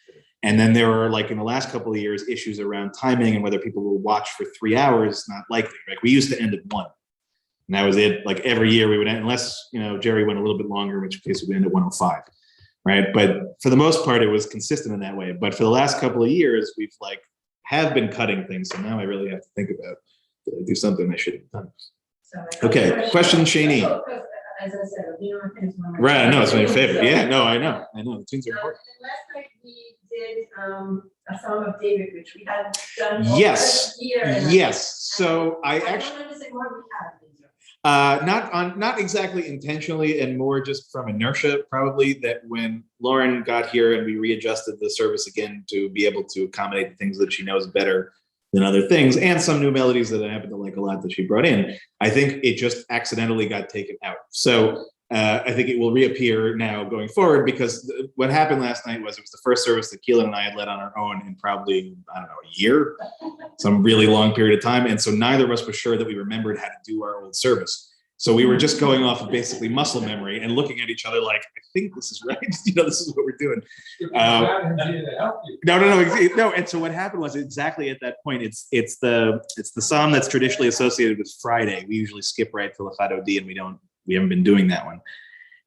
C: And then there are, like in the last couple of years, issues around timing and whether people will watch for 3 hours, not likely. Like we used to end at 1. And that was it. Like every year we would end, unless, Jerry went a little bit longer, in which case we would end at 105, right? But for the most part, it was consistent in that way. But for the last couple of years, we've have been cutting things. So now I really have to think about, did I do something I should have done? Okay, question, Shani.
D: As I said, is one of my
C: Right, I know, it's my favorite. Yeah, no, I know. The tunes are important.
D: And last night we did a Psalm of David, which we had done
C: Yes,
D: year. And
C: yes. So I
D: don't
C: actually,
D: understand why we have.
C: not exactly intentionally, and more just from inertia, probably, that when Lauren got here and we readjusted the service again to be able to accommodate the things that she knows better than other things, and some new melodies that I happen to like a lot that she brought in, I think it just accidentally got taken out. So I think it will reappear now going forward, because what happened last night was it was the first service that Keelan and I had led on our own in probably, a year, some really long period of time. And so neither of us was sure that we remembered how to do our old service. So we were just going off of basically muscle memory and looking at each other like, I think this is right. This is what we're doing. No. And so what happened was exactly at that point, it's the psalm that's traditionally associated with Friday. We usually skip right to L'chad Odi, and we haven't been doing that one.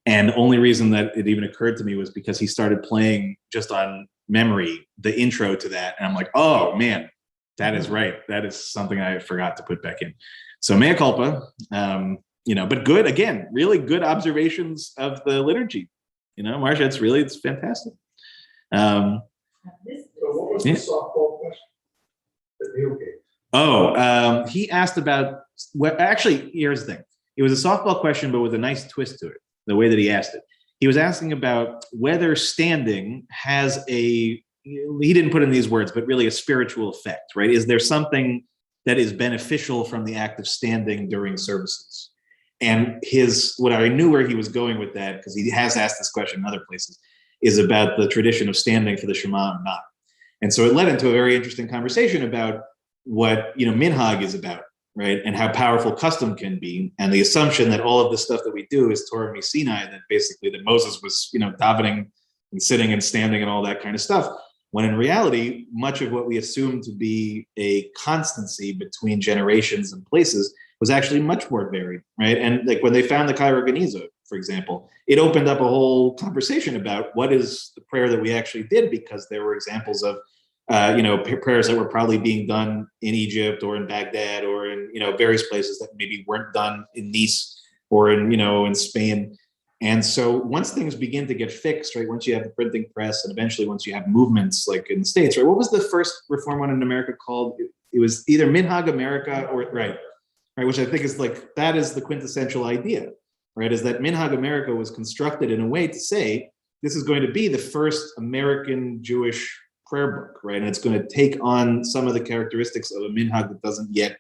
C: And the only reason that it even occurred to me was because he started playing just on memory the intro to that, and I'm like, oh man, that is right. That is something I forgot to put back in. So mea culpa. But good, again, really good observations of the liturgy. Marcia, it's fantastic.
B: So what was the softball question that Neil gave?
C: He asked about, actually, here's the thing. It was a softball question, but with a nice twist to it, the way that he asked it. He was asking about whether standing has he didn't put in these words, but really a spiritual effect, right? Is there something that is beneficial from the act of standing during services? And what I knew where he was going with that, because he has asked this question in other places, is about the tradition of standing for the Shema or not. And so it led into a very interesting conversation about what, minhag is about, right? And how powerful custom can be. And the assumption that all of the stuff that we do is Torah Sinai, that Moses was, davening and sitting and standing and all that kind of stuff. When in reality, much of what we assume to be a constancy between generations and places was actually much more varied, right? And like when they found the Cairo Geniza, for example, it opened up a whole conversation about what is the prayer that we actually did, because there were examples of prayers that were probably being done in Egypt or in Baghdad or in, various places that maybe weren't done in Nice or in Spain. And so once things begin to get fixed, right, once you have the printing press and eventually once you have movements like in the States, right, what was the first reform one in America called? It was either Minhag America or, right, which I think is like, that is the quintessential idea, right, is that Minhag America was constructed in a way to say, this is going to be the first American Jewish prayer book, right? And it's going to take on some of the characteristics of a minhag that doesn't yet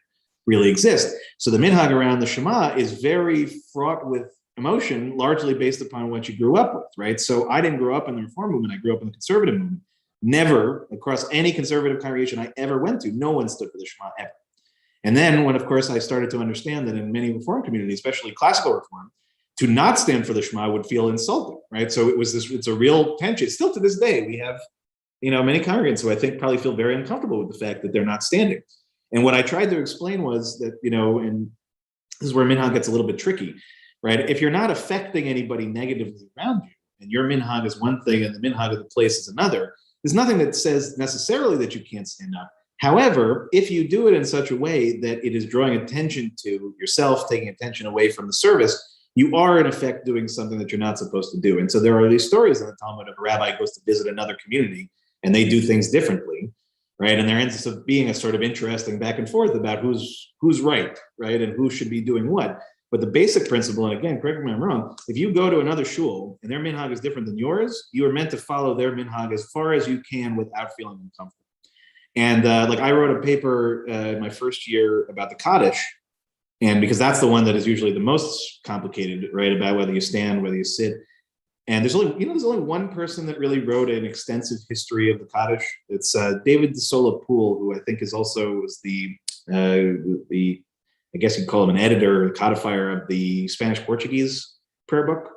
C: really exist. So the minhag around the Shema is very fraught with emotion, largely based upon what you grew up with, right? So I didn't grow up in the Reform movement. I grew up in the conservative movement. Never, across any conservative congregation I ever went to, no one stood for the Shema ever. And then when, of course, I started to understand that in many Reform communities, especially classical Reform, to not stand for the Shema would feel insulting, right? So it's a real tension. Still to this day, we have many congregants who I think probably feel very uncomfortable with the fact that they're not standing. And what I tried to explain was that, and this is where minhag gets a little bit tricky, right? If you're not affecting anybody negatively around you, and your minhag is one thing and the minhag of the place is another, there's nothing that says necessarily that you can't stand up. However, if you do it in such a way that it is drawing attention to yourself, taking attention away from the service, you are in effect doing something that you're not supposed to do. And so there are these stories in the Talmud of a rabbi goes to visit another community and they do things differently, right? And there ends up being a sort of interesting back and forth about who's right, and who should be doing what. But the basic principle, and again, correct me if I'm wrong, if you go to another shul and their minhag is different than yours, you are meant to follow their minhag as far as you can without feeling uncomfortable. And I wrote a paper in my first year about the Kaddish, and because that's the one that is usually the most complicated, right? About whether you stand, whether you sit. And there's only one person that really wrote an extensive history of the Kaddish. It's David de Sola Poole, who I think was the I guess you'd call him an editor, a codifier of the Spanish-Portuguese prayer book.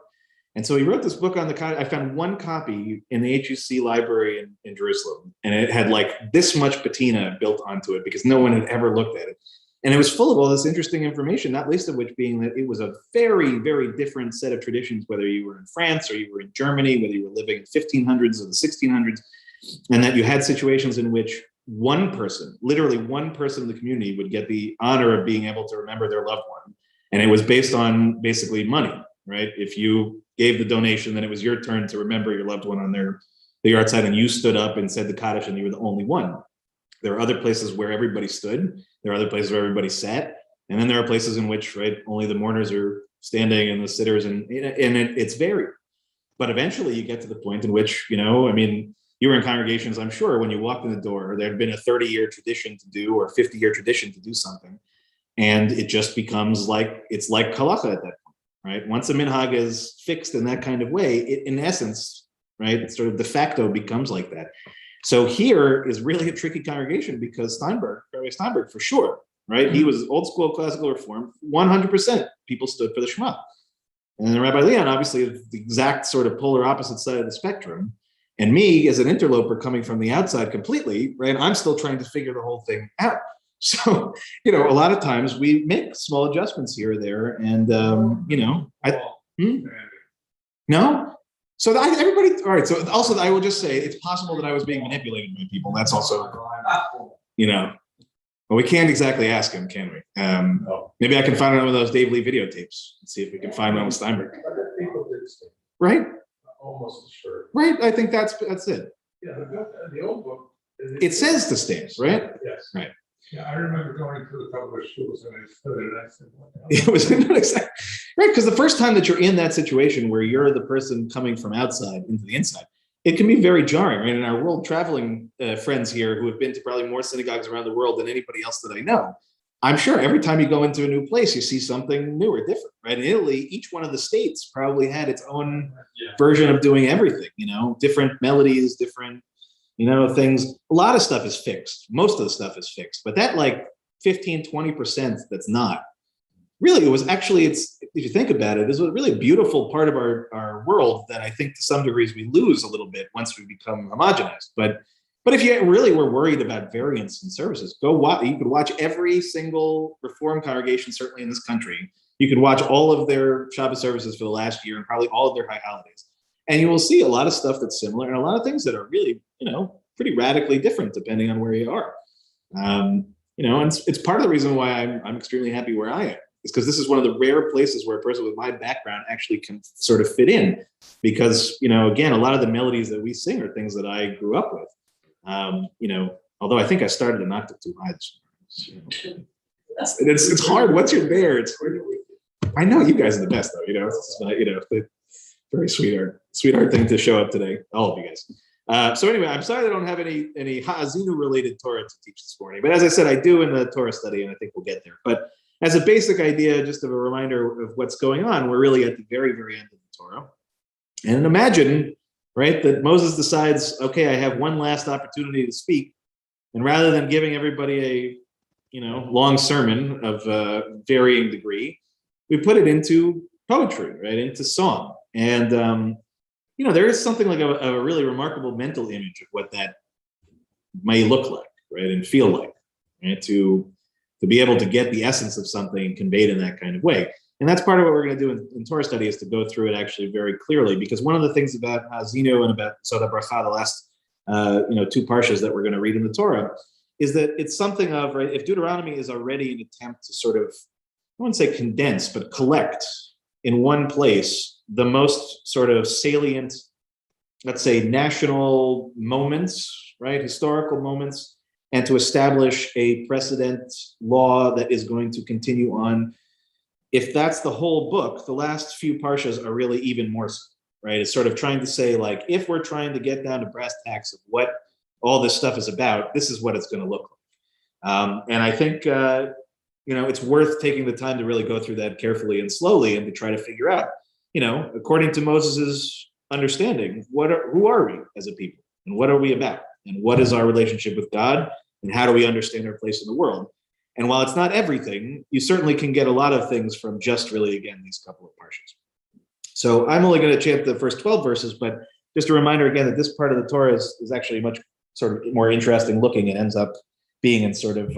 C: And so he wrote this book on the Kaddish. I found one copy in the HUC library in Jerusalem, and it had like this much patina built onto it because no one had ever looked at it. And it was full of all this interesting information, not least of which being that it was a very, very different set of traditions, whether you were in France or you were in Germany, whether you were living in the 1500s or the 1600s, and that you had situations in which one person, literally one person in the community would get the honor of being able to remember their loved one. And it was based on basically money, right? If you gave the donation, then it was your turn to remember your loved one on the yahrzeit, and you stood up and said the Kaddish and you were the only one. There are other places where everybody stood. There are other places where everybody sat. And then there are places in which, right, only the mourners are standing and the sitters, and it's varied. But eventually you get to the point in which, you were in congregations, I'm sure, when you walked in the door, there had been a 30-year tradition to do or a 50-year tradition to do something. And it just becomes it's like halacha at that point, right? Once a minhag is fixed in that kind of way, it, in essence, right, it sort of de facto becomes like that. So here is really a tricky congregation because Rabbi Steinberg, for sure, right? He was old school classical Reform, 100% people stood for the Shema. And then Rabbi Leon, obviously, is the exact sort of polar opposite side of the spectrum. And me, as an interloper coming from the outside completely, right, I'm still trying to figure the whole thing out. So, a lot of times we make small adjustments here or there. And, no? So everybody, all right. So also I will just say it's possible that I was being manipulated by people. That's also, well, we can't exactly ask him, can we? Maybe I can find one of those Dave Lee videotapes and see if we can find one with Steinberg. Right?
B: Almost sure.
C: Right. I think that's it.
B: Yeah, the old book.
C: It says to stand, right?
B: Yes.
C: Right.
B: Yeah, I remember going to a couple of schools and I stood and I said,
C: it was not exactly right, because the first time that you're in that situation where you're the person coming from outside into the inside, it can be very jarring, right? And our world traveling friends here who have been to probably more synagogues around the world than anybody else that I know, I'm sure every time you go into a new place, you see something new or different, right? In Italy, each one of the states probably had its own version of doing everything, different melodies, different things. A lot of stuff is fixed. Most of the stuff is fixed, but that 15-20% that's not, really, it was actually, if you think about it, is a really beautiful part of our world that I think to some degrees we lose a little bit once we become homogenized. But But if you really were worried about variance in services, go watch. You could watch every single Reform congregation, certainly in this country. You could watch all of their Shabbat services for the last year and probably all of their high holidays. And you will see a lot of stuff that's similar and a lot of things that are really, pretty radically different depending on where you are. And it's part of the reason why I'm extremely happy where I am. Is because this is one of the rare places where a person with my background actually can sort of fit in. Because, again, a lot of the melodies that we sing are things that I grew up with. Although I think I started an octave too high. It's hard once you're there. I know you guys are the best though. It's very sweetheart thing to show up today, all of you guys. So anyway, I'm sorry I don't have any Ha'azinu related Torah to teach this morning, but as I said, I do in the Torah study, and I think we'll get there. But as a basic idea, just of a reminder of what's going on, we're really at the very, very end of the Torah, and imagine. Right, that Moses decides, okay, I have one last opportunity to speak, and rather than giving everybody a, long sermon of varying degree, we put it into poetry, right, into song, and there is something like a really remarkable mental image of what that may look like, right, and feel like, right, to be able to get the essence of something conveyed in that kind of way. And that's part of what we're going to do in Torah study, is to go through it actually very clearly, because one of the things about Ha'azinu and about Soda Bracha, the last two parshas that we're going to read in the Torah, is that it's something of, right, if Deuteronomy is already an attempt to sort of, I wouldn't say condense, but collect in one place the most sort of salient, let's say, national moments, right, historical moments, and to establish a precedent law that is going to continue on. If that's the whole book, the last few parshas are really even more so, right? It's sort of trying to say, like, if we're trying to get down to brass tacks of what all this stuff is about, this is what it's going to look like. And I think, it's worth taking the time to really go through that carefully and slowly, and to try to figure out, according to Moses's understanding, who are we as a people, and what are we about, and what is our relationship with God, and how do we understand our place in the world? And while it's not everything, you certainly can get a lot of things from just really, again, these couple of parshas. So I'm only going to chant the first 12 verses, but just a reminder again that this part of the Torah is actually much sort of more interesting looking. It ends up being in sort of,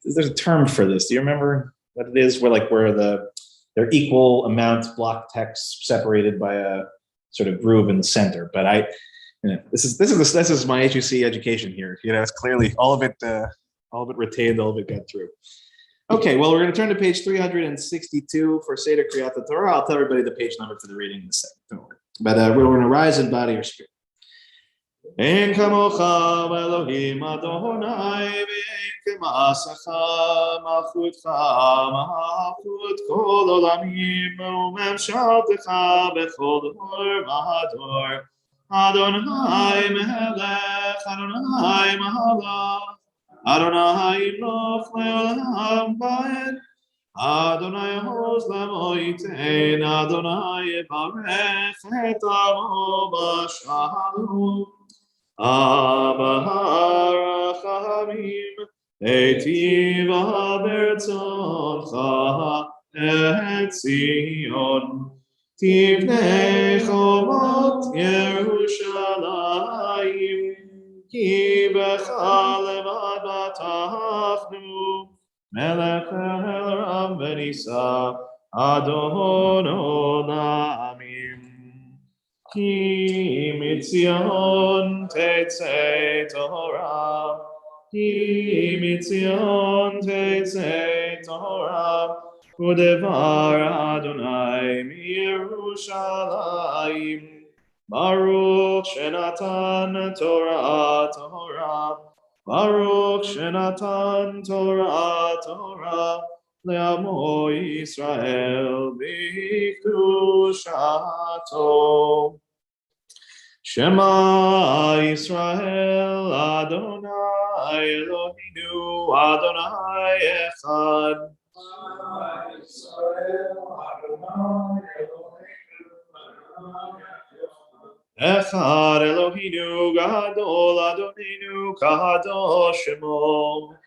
C: there's a term for this. Do you remember what it is? Where they're equal amount block text separated by a sort of groove in the center. But this is my HUC education here. It's clearly all of it retained, all of it got through. Okay, well, we're going to turn to page 362 for Seder Kriyat Torah. I'll tell everybody the page number for the reading in a second. Don't worry. But we're going to rise in body or spirit. En kamocha Elohim Adonai ve'en kemasacha malchutcha malchut kol olamim u'memshaltecha bechol dor v'hador Adonai melech Adonai mahalach Adonai imloch le'olam va'ed Adonai hoz le'moiten Adonai yevarech et amo b'shalom Abba harachamim eitiv berzoncha et Zion tivnei chomot Yerushalayim ki becha levad batachnu melech el v'nisa Adon olamim Ki mitzion tetzei Torah, Ki mitzion tetzei Torah, Udevar Adonai miYerushalayim, Baruch shenatan Torah Torah, Baruch shenatan Torah Torah, Le'amo Yisrael b'kedushato. Shema Yisrael Adonai Eloheinu Adonai Echad.
B: Shema Yisrael Adonai Eloheinu
C: Echad Eloheinu Gadol Adonenu Kadosh Shemo.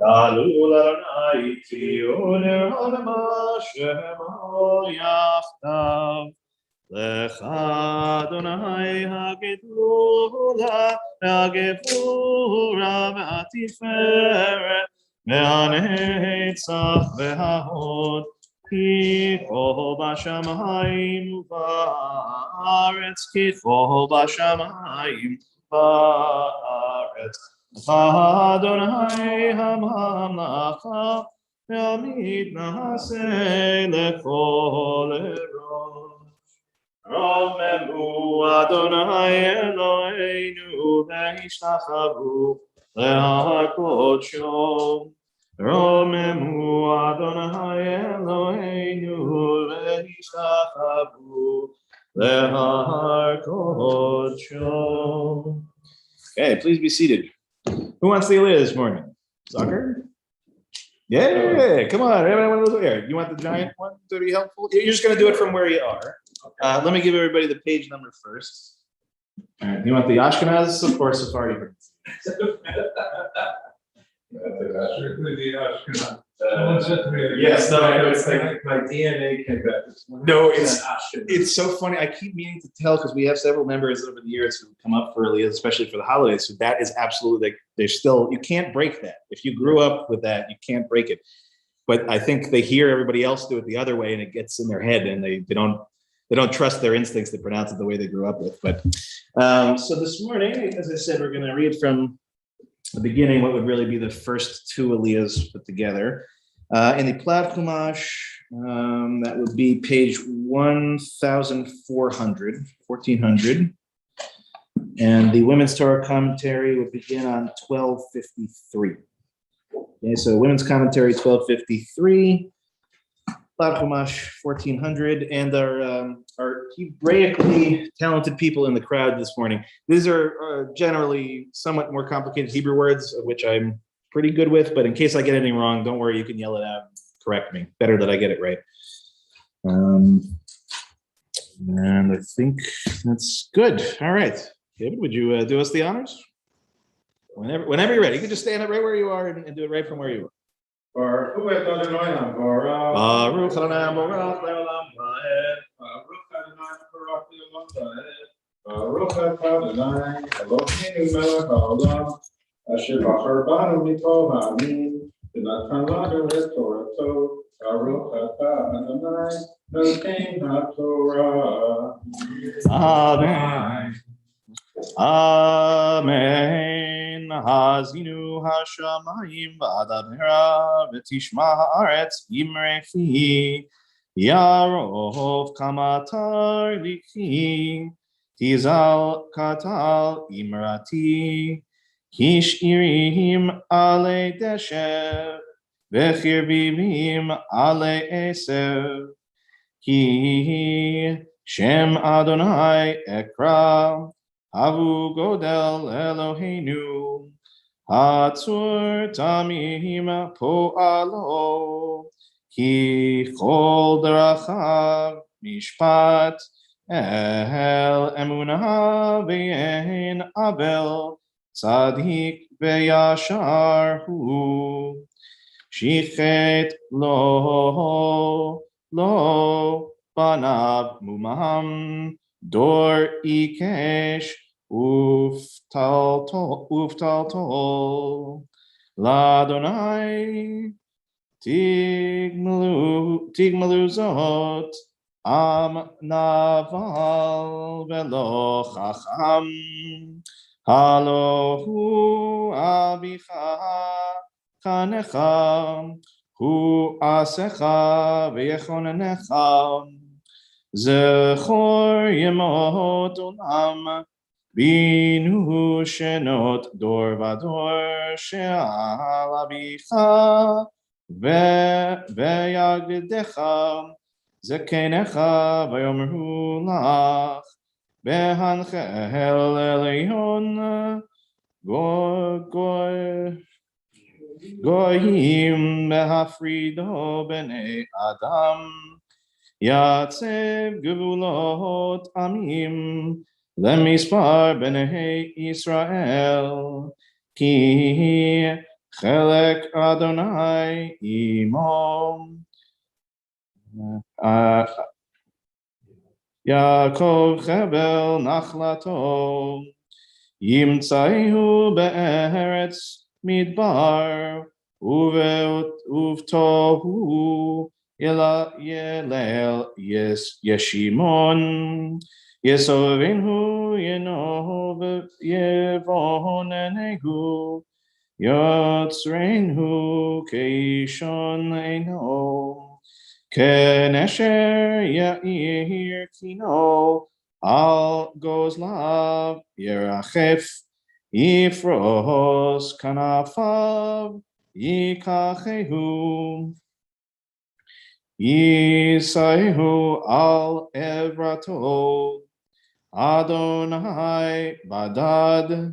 C: Alul Adonai Tzioner Hadama Shemo Yachtav Lecha Adonai Hagedula Hagevura V'Atiferet Ve'Hanetzach Ve'Hahod Kitfo B'Shamayim U'Ba'aretz Kitfo B'Shamayim U'Ba'aretz Adonai Hamamlacha Yamid Nahaseh Lekol Erosh Romemu Adonai Eloheinu Ve'ishtachavu Le'ar Kodsho Romemu Adonai Eloheinu Ve'ishtachavu Le'ar Kodsho. Okay, please be seated. Who wants the Aliyah this morning? Zucker? Yeah, come on. Everyone was there. You want the giant one to be helpful? You're just going to do it from where you are. Let me give everybody the page number first. All right. You want the Ashkenaz? Of course, Safari. Yes, no, I know. It's like
B: my DNA came back.
C: No, it's so funny. I keep meaning to tell because we have several members over the years who come up for Aliyah, especially for the holidays. So that is absolutely like there's still you can't break that. If you grew up with that, you can't break it. But I think they hear everybody else do it the other way, and it gets in their head, and they don't trust their instincts to pronounce it the way they grew up with. But so this morning, as I said, we're going to read from the beginning what would really be the first two Aliyahs put together. In the Plaid Chumash, that would be page 1400. And the Women's Torah commentary would begin on 1253. Okay, so Women's Commentary 1253, Plaid Chumash 1400, and our Hebraically talented people in the crowd this morning. These are generally somewhat more complicated Hebrew words, of which I'm pretty good with, but in case I get anything wrong, don't worry, you can yell it out, correct me. Better that I get it right. And I think that's good. All right. David, would you do us the honors? Whenever you're ready. You can just stand up right where you are and do it right from where you are. Baruch Adonai Borach le'olam va'ed.
B: Baruch Adonai Eloheinu melech haolam, asher bachar banu mikol ha'amim, v'natan lanu et torato. Baruch Adonai noten ha'torah.
C: Amen. Amen. Hazinu hashamayim v'adabera v'tishma haaretz imre fi yarov kamatar likhi tizal katal imrati kishirim ale deshev v'chirbibim ale esev ki Shem Adonai Ekra Havu Godel Eloheinu Hatzur Tamim Po'alo Ki Chol Derachav Mishpat El Emunah Ve'en Abel Tzadik Ve'yashar Hu Shichet Lo Banav Mumaham Dor Ikesh Uftaltol Ladonai Tigmalu Zot Am Naval Velo Chacham Halohu Abicha Kanecha Hu Asecha Ve'yechonenecha Zechor Yemot Olam Binu Shenot Dor Vador She'al Abicha Ve'yagdecha Zekenecha V'yomeru Lach Behanchel Elyon Goyim Behafrido B'nei Adam Yatsev Gevulot Amim Lemispar B'nei Israel Ki Chelek Adonai imo. Yaakov Hebel Nachlato. Yimtzaihu be'eretz midbar. Uvtohu Yelel Yeshimon. Yesovinhu Yenov Yevonenehu. Yotzreinu Keishon Eino. Kenesher Yair Kino. Al Gozlav Yerachef. Yifros Kanafav Yikachehu. Yisaihu Al Evrato. Adonai Badad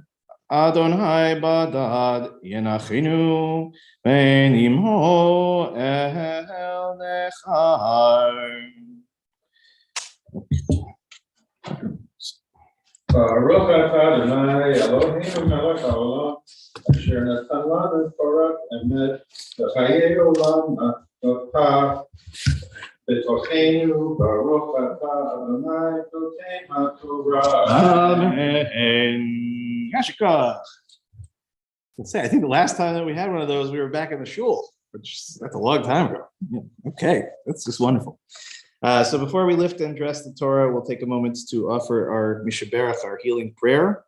C: Yenachinu Ben Imho El Nechar.
B: Baruch atah Adonai Eloheinu melech haolam asher natan lanu Torah emet v'chayei olam matotah b'tocheinu. Baruch atah Adonai Notei HaTorah.
C: Amen. Yashikah. Let's say, I think the last time that we had one of those, we were back in the shul, which that's a long time ago. Yeah. Okay, that's just wonderful. So before we lift and dress the Torah, we'll take a moment to offer our Mishaberach, our healing prayer.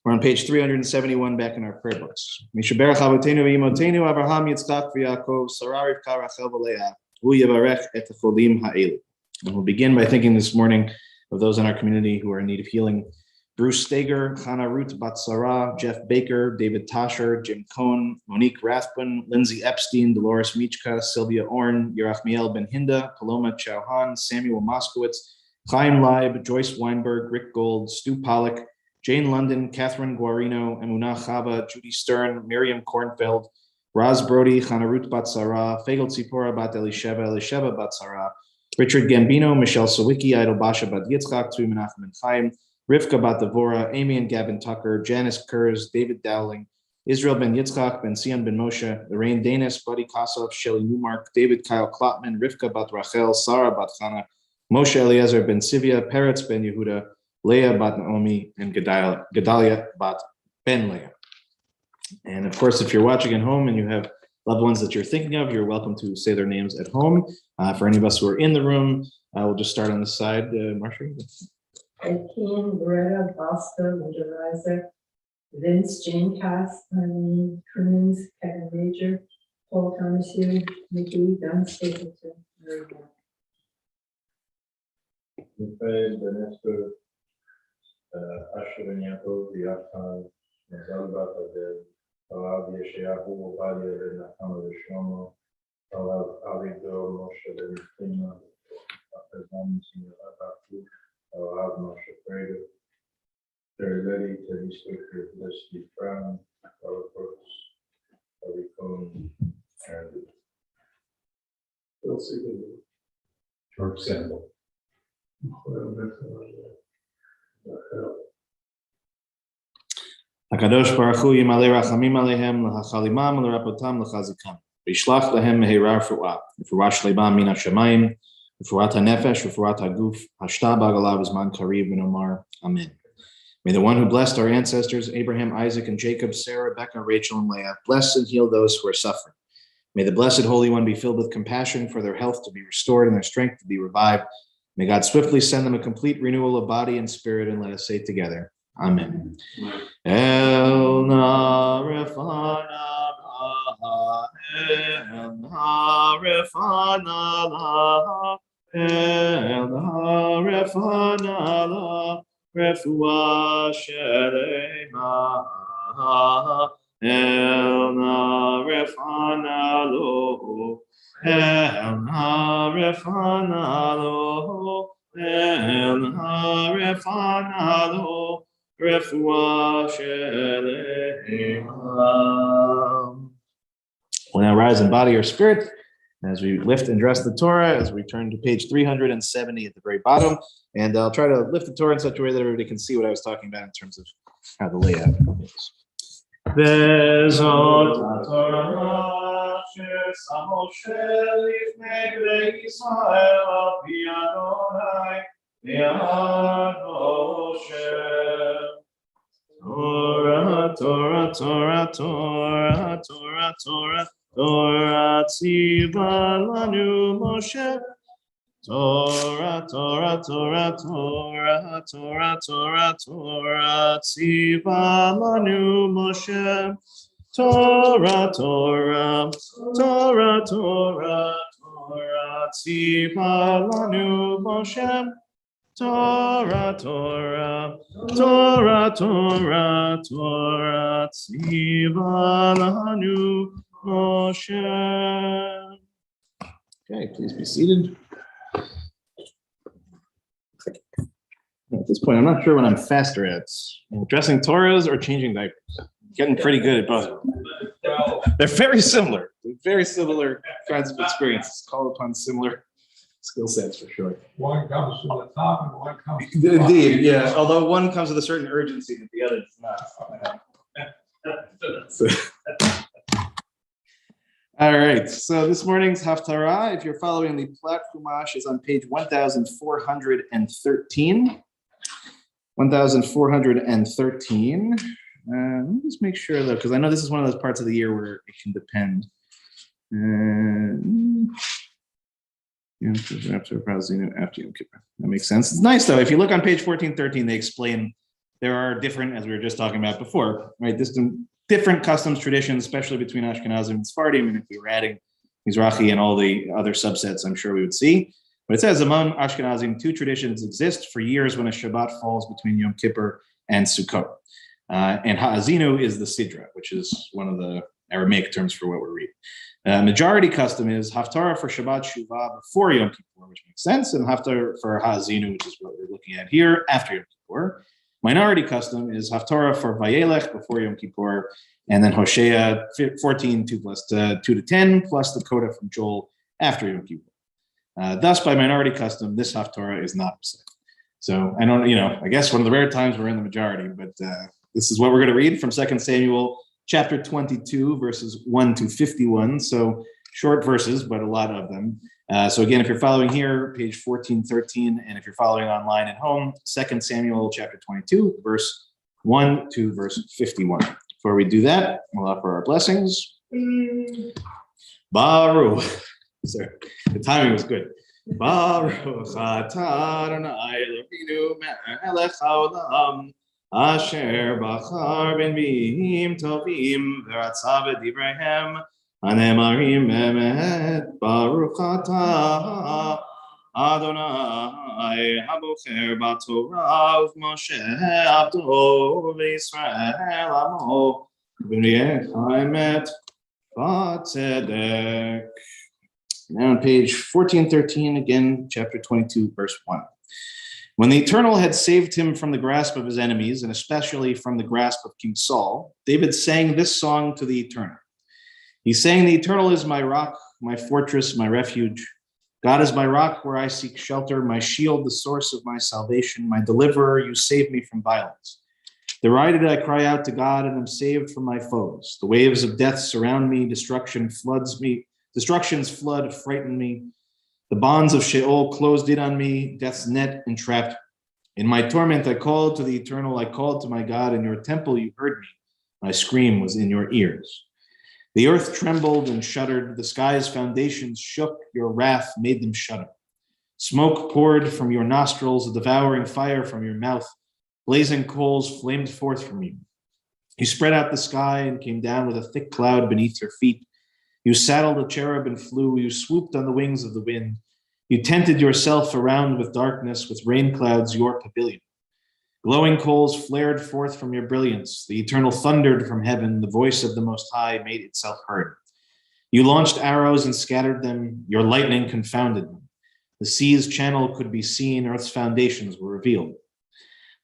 C: We're on page 371 back in our prayer books. Mishaberach Avotenu v'Imotenu Avraham Yitzchak v'Yaakov Sarah Rivka Rachel v'Leah Hu Yevarech et Cholim Ha'elu. And we'll begin by thinking this morning of those in our community who are in need of healing. Bruce Steger, Hannah Ruth Batsara, Jeff Baker, David Tasher, Jim Cohn, Monique Rathbun, Lindsay Epstein, Dolores Michka, Sylvia Orn, Yerachmiel Ben Hinda, Paloma Chauhan, Samuel Moskowitz, Chaim Leib, Joyce Weinberg, Rick Gold, Stu Pollack, Jane London, Catherine Guarino, Emunah Chava, Judy Stern, Miriam Kornfeld, Raz Brody, Hannah Ruth Batsara, Fagel Tzipora Bat Elisheva Batsara, Richard Gambino, Michelle Sawicki, Idol Basha Bat Yitzchak, Tzvi Menachem Ben Chaim, Rivka Bat Devora, Amy and Gavin Tucker, Janice Kurz, David Dowling, Israel Ben Yitzchak, Ben Sion Ben Moshe, Lorraine Danis, Buddy Kosov, Shelley Newmark, David Kyle Klotman, Rivka Bat Rachel, Sarah Bat Chana, Moshe Eliezer Ben Sivia, Peretz Ben Yehuda, Leah Bat Naomi, and Gedalia Bat Ben Leah. And of course, if you're watching at home and you have loved ones that you're thinking of, you're welcome to say their names at home. For any of us who are in the room, we'll just start on this side. Marsha?
D: Akeem, Greta, Bosco, Isaac, Vince, Jane Cass, Eileen, Crimmins, Kevin Major, Paul Thomas Hugh, Mickey, Don Stapleton, Mary Beth.
B: Michael Ben Esther, Asher Ben Yaakov, Yachai, Mazal Bat Adel, Alav Yeshayahu, Ovadia Ben Nachama Shlomo, Alav Avido, Moshe Ben Tima, Afezam Sinyarat Afu, Alav Moshe Freda, Terry Letty, Teddy Swicker, Leslie Brown, Carla Brooks, Harry Cohn, and Bill Seaton, George Sandel.
C: HaKadosh Baruch Hu Yimalei Rachamim Alehem L'Hachalimam L'Rapotam L'Chazikam V'Yishlach Lehem Meheira Refuah Refuah Shleimah Min HaShamayim Refuat HaNefesh Refuat HaGuf Hashta B'Agalav Zman Karev V'Nomar Amen. May the one who blessed our ancestors Abraham, Isaac, and Jacob, Sarah, Rebecca, Rachel, and Leah bless and heal those who are suffering. May the Blessed Holy One be filled with compassion for their health to be restored and their strength to be revived. May God swiftly send them a complete renewal of body and spirit, and let us say together, Amen. El Narefana El Narefana El Narefana Refuah Shelema El Narefana Lo El Narefana Lo El Narefana Lo Refuah Shelema. We'll now rise in body or spirit as we lift and dress the Torah, as we turn to page 370 at the very bottom. And I'll try to lift the Torah in such a way that everybody can see what I was talking about in terms of how the layout is. וזאת התורה ששם משה לפני בני ישראל על פי אדוני ביד משה. תורה, תורה, תורה, תורה, תורה, תורה, תורה ציווה לנו משה. תורה, תורה, תורה, תורה, תורה, תורה, תורה ציווה לנו משה. תורה, תורה, תורה, תורה, תורה ציווה לנו משה. תורה, תורה, תורה, תורה, תורה ציווה לנו משה. Okay, please be seated. At this point, I'm not sure what I'm faster at, dressing Torahs or changing diapers. Getting pretty good at both. They're very similar. They're very similar kinds of experiences. Call upon similar skill sets for sure.
B: One comes from the top and one comes from the bottom.
C: Indeed, yeah. Although one comes with a certain urgency that the other does not. So- All right. So this morning's Haftarah, if you're following the Plat Chumash, is on page 1413. 1413. Let me just make sure though, because I know this is one of those parts of the year where it can depend. After Yom Kippur. That makes sense. It's nice though. If you look on page 1413, they explain there are different, as we were just talking about before, right? Different customs, traditions, especially between Ashkenazim and Sephardim. And if we were adding Mizrahi and all the other subsets, I'm sure we would see. But it says among Ashkenazim, two traditions exist for years when a Shabbat falls between Yom Kippur and Sukkot. And Ha'azinu is the Sidra, which is one of the Aramaic terms for what we're reading. Majority custom is Haftarah for Shabbat Shuvah before Yom Kippur, which makes sense, and Haftarah for Ha'azinu, which is what we're looking at here, after Yom Kippur. Minority custom is Haftarah for Vayelech before Yom Kippur, and then Hosea 14, 2 to 10, plus the Coda from Joel after Yom Kippur. Thus, by minority custom, this Haftarah is not set. So I don't, I guess one of the rare times we're in the majority, but this is what we're going to read from 2 Samuel chapter 22, verses 1 to 51. So short verses, but a lot of them. So again, if you're following here, page 1413, and if you're following online at home, 2 Samuel chapter 22, verse 1 to verse 51. Before we do that, we'll offer our blessings. Baruch. Sorry, the timing was good. Baruch atah Adonai Eloheinu melech haolam asher bachar b'nbiim tovim v'ratza b'divreihem הנאמרים באמת, ברוך אתה, אדוני, הבוחר בתורה ובמשה עבדו וישראל עמו, ובנביאך האמת בצדק. Now on page 1413, again, chapter 22, verse 1. When the Eternal had saved him from the grasp of his enemies, and especially from the grasp of King Saul, David sang this song to the Eternal. He's saying, the Eternal is my rock, my fortress, my refuge. God is my rock where I seek shelter, my shield, the source of my salvation, my deliverer, you save me from violence. Derided, I cry out to God and am saved from my foes. The waves of death surround me, destruction's flood frighten me. The bonds of Sheol closed in on me, death's net entrapped me. In my torment, I called to the Eternal, I called to my God, in your temple you heard me. My scream was in your ears. The earth trembled and shuddered. The sky's foundations shook. Your wrath made them shudder. Smoke poured from your nostrils, a devouring fire from your mouth. Blazing coals flamed forth from you. You spread out the sky and came down with a thick cloud beneath your feet. You saddled a cherub and flew. You swooped on the wings of the wind. You tented yourself around with darkness, with rain clouds, your pavilion. Glowing coals flared forth from your brilliance. The Eternal thundered from heaven. The voice of the Most High made itself heard. You launched arrows and scattered them. Your lightning confounded them. The sea's channel could be seen. Earth's foundations were revealed.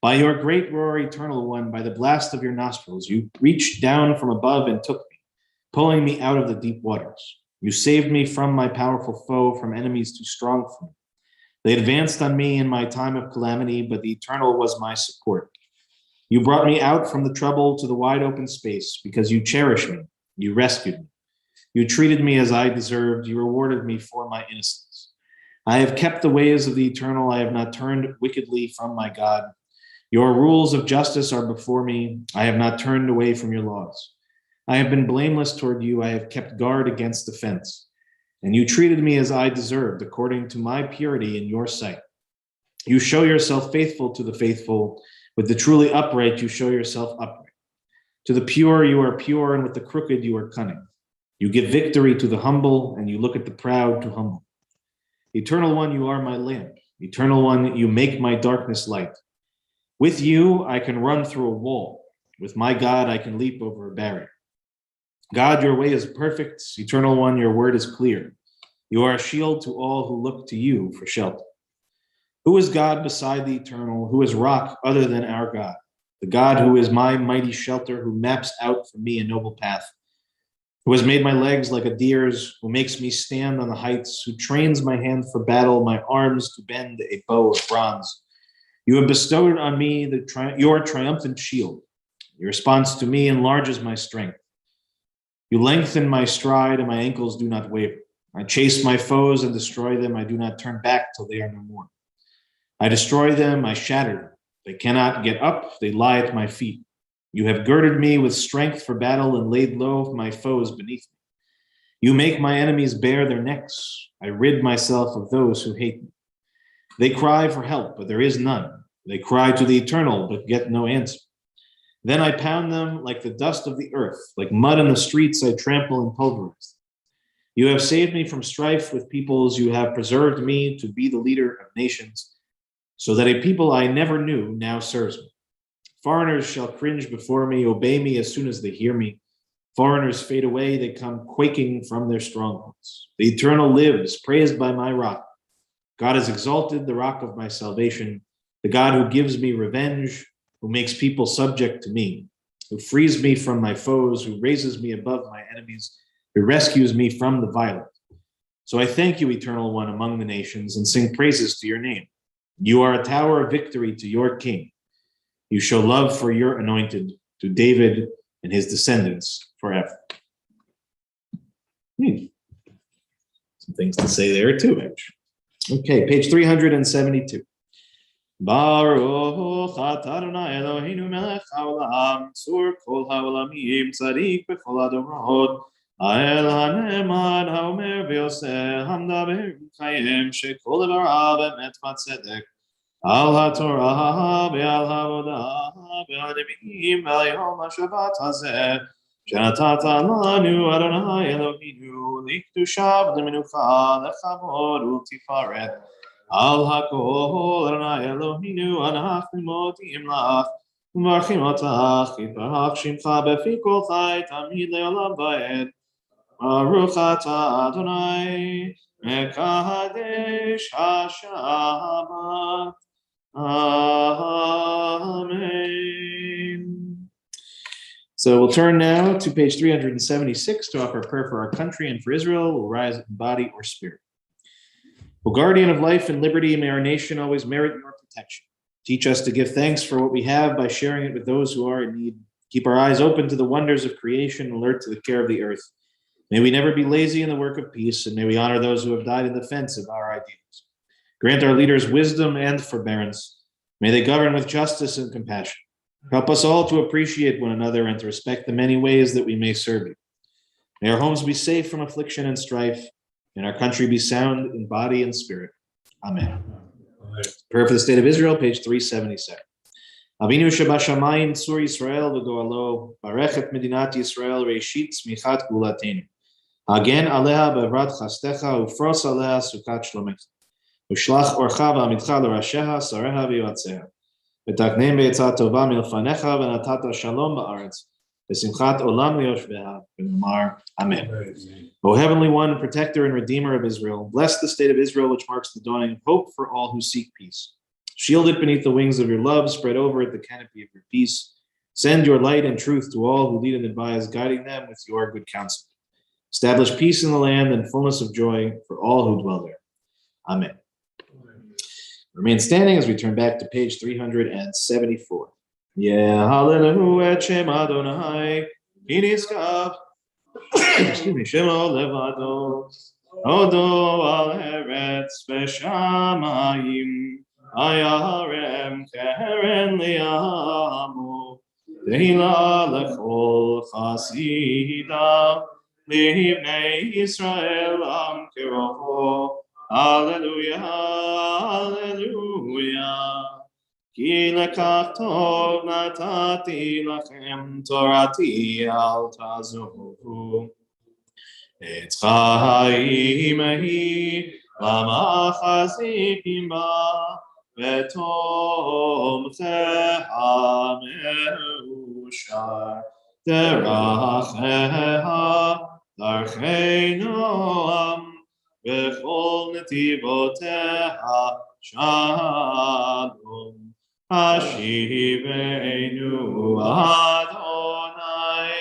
C: By your great roar, Eternal One, by the blast of your nostrils, you reached down from above and took me, pulling me out of the deep waters. You saved me from my powerful foe, from enemies too strong for me. They advanced on me in my time of calamity, but the Eternal was my support. You brought me out from the trouble to the wide open space because you cherish me. You rescued me. You treated me as I deserved. You rewarded me for my innocence. I have kept the ways of the eternal. I have not turned wickedly from my God. Your rules of justice are before me. I have not turned away from your laws. I have been blameless toward you. I have kept guard against offense. And you treated me as I deserved, according to my purity in your sight. You show yourself faithful to the faithful. With the truly upright, you show yourself upright. To the pure, you are pure, and with the crooked, you are cunning. You give victory to the humble, and you look at the proud to humble. Eternal One, you are my lamp. Eternal One, you make my darkness light. With you, I can run through a wall. With my God, I can leap over a barrier. God, your way is perfect. Eternal One, your word is clear. You are a shield to all who look to you for shelter. Who is God beside the eternal? Who is rock other than our God? The God who is my mighty shelter, who maps out for me a noble path, who has made my legs like a deer's, who makes me stand on the heights, who trains my hand for battle, my arms to bend a bow of bronze. You have bestowed on me your triumphant shield. Your response to me enlarges my strength. You lengthen my stride, and my ankles do not waver. I chase my foes and destroy them. I do not turn back till they are no more. I destroy them, I shatter them. They cannot get up, they lie at my feet. You have girded me with strength for battle and laid low my foes beneath me. You make my enemies bare their necks. I rid myself of those who hate me. They cry for help, but there is none. They cry to the eternal, but get no answer. Then I pound them like the dust of the earth, like mud in the streets I trample and pulverize. You have saved me from strife with peoples. You have preserved me to be the leader of nations, so that a people I never knew now serves me. Foreigners shall cringe before me, obey me as soon as they hear me. Foreigners fade away, they come quaking from their strongholds. The eternal lives, praised by my rock. God is exalted, the rock of my salvation, the God who gives me revenge, who makes people subject to me, who frees me from my foes, who raises me above my enemies, who rescues me from the violent. So I thank you, Eternal One, among the nations, and sing praises to your name. You are a tower of victory to your king. You show love for your anointed, to David and his descendants forever. Some things to say there too, Mitch. Okay, page 372. Baruch atah Adonai Eloheinu melech haolam, tzur kol haolamim, tzadik b'chol hadorot, ha'el ha'ne'eman ha'omer v'yoseh, hamdaber v'chayim, shekol devarav emet v'tzedek, al ha'torah ve'al ha'avodah ve'al nevi'im ve'al yom ha'shabbat hazeh, שנתת לנו אדוני אלוהינו לקדושה ולמנוחה לכבוד ולתפארת על הכל אדוני אלוהינו אנחנו מודים לך ומברכים אותך יתברך שמך בפי כל חי תמיד לעולם ועד ברוך אתה אדוני מקדש השבת amen. So we'll turn now to page 376 to offer prayer for our country and for Israel. We'll rise in body or spirit. O guardian of life and liberty, may our nation always merit your protection. Teach us to give thanks for what we have by sharing it with those who are in need. Keep our eyes open to the wonders of creation, alert to the care of the earth. May we never be lazy in the work of peace, and may we honor those who have died in defense of our ideals. Grant our leaders wisdom and forbearance. May they govern with justice and compassion. Help us all to appreciate one another and to respect the many ways that we may serve you. May our homes be safe from affliction and strife, and our country be sound in body and spirit. Amen. Prayer for the state of Israel, page 377. Avinu Shabashamayim Tzur Yisrael v'goalo, Barechet Medinat Yisrael Reishit Tzmichat Gulatenu. Hagen aleha bevrat chastecha ufros aleha sukat shlomecha. Ushlach orcha v'amidcha l'rasheha sareha v'yotzeha. ותקנם בעצה טובה מלפניך ונתת שלום בארץ, ושמחת עולם ליושביה, ונאמר Amen. O Heavenly One, Protector and Redeemer of Israel, bless the state of Israel, which marks the dawning of hope for all who seek peace. Shield it beneath the wings of your love, spread over it the canopy of your peace. Send your light and truth to all who lead and advise, guiding them with your good counsel. Establish peace in the land and fullness of joy for all who dwell there. Amen. Remain standing as we turn back to page 374. Yeah, hallelujah, Shem Adonai, Kiniskav, excuse me, Shemo Levado, Odo al Eretz Beshamayim, Ayarem Keren Liamu, Tehila Lechol Chasida, Livnei Israel Am Keroho, Hallelujah, Hallelujah. Ki lekach tov natati lachem torati al tazuhu. Et chaim hi lama chazikim ba vetom cheha meushar deracheha darchei noam vechol netivoteha shalom. Hashivenu Adonai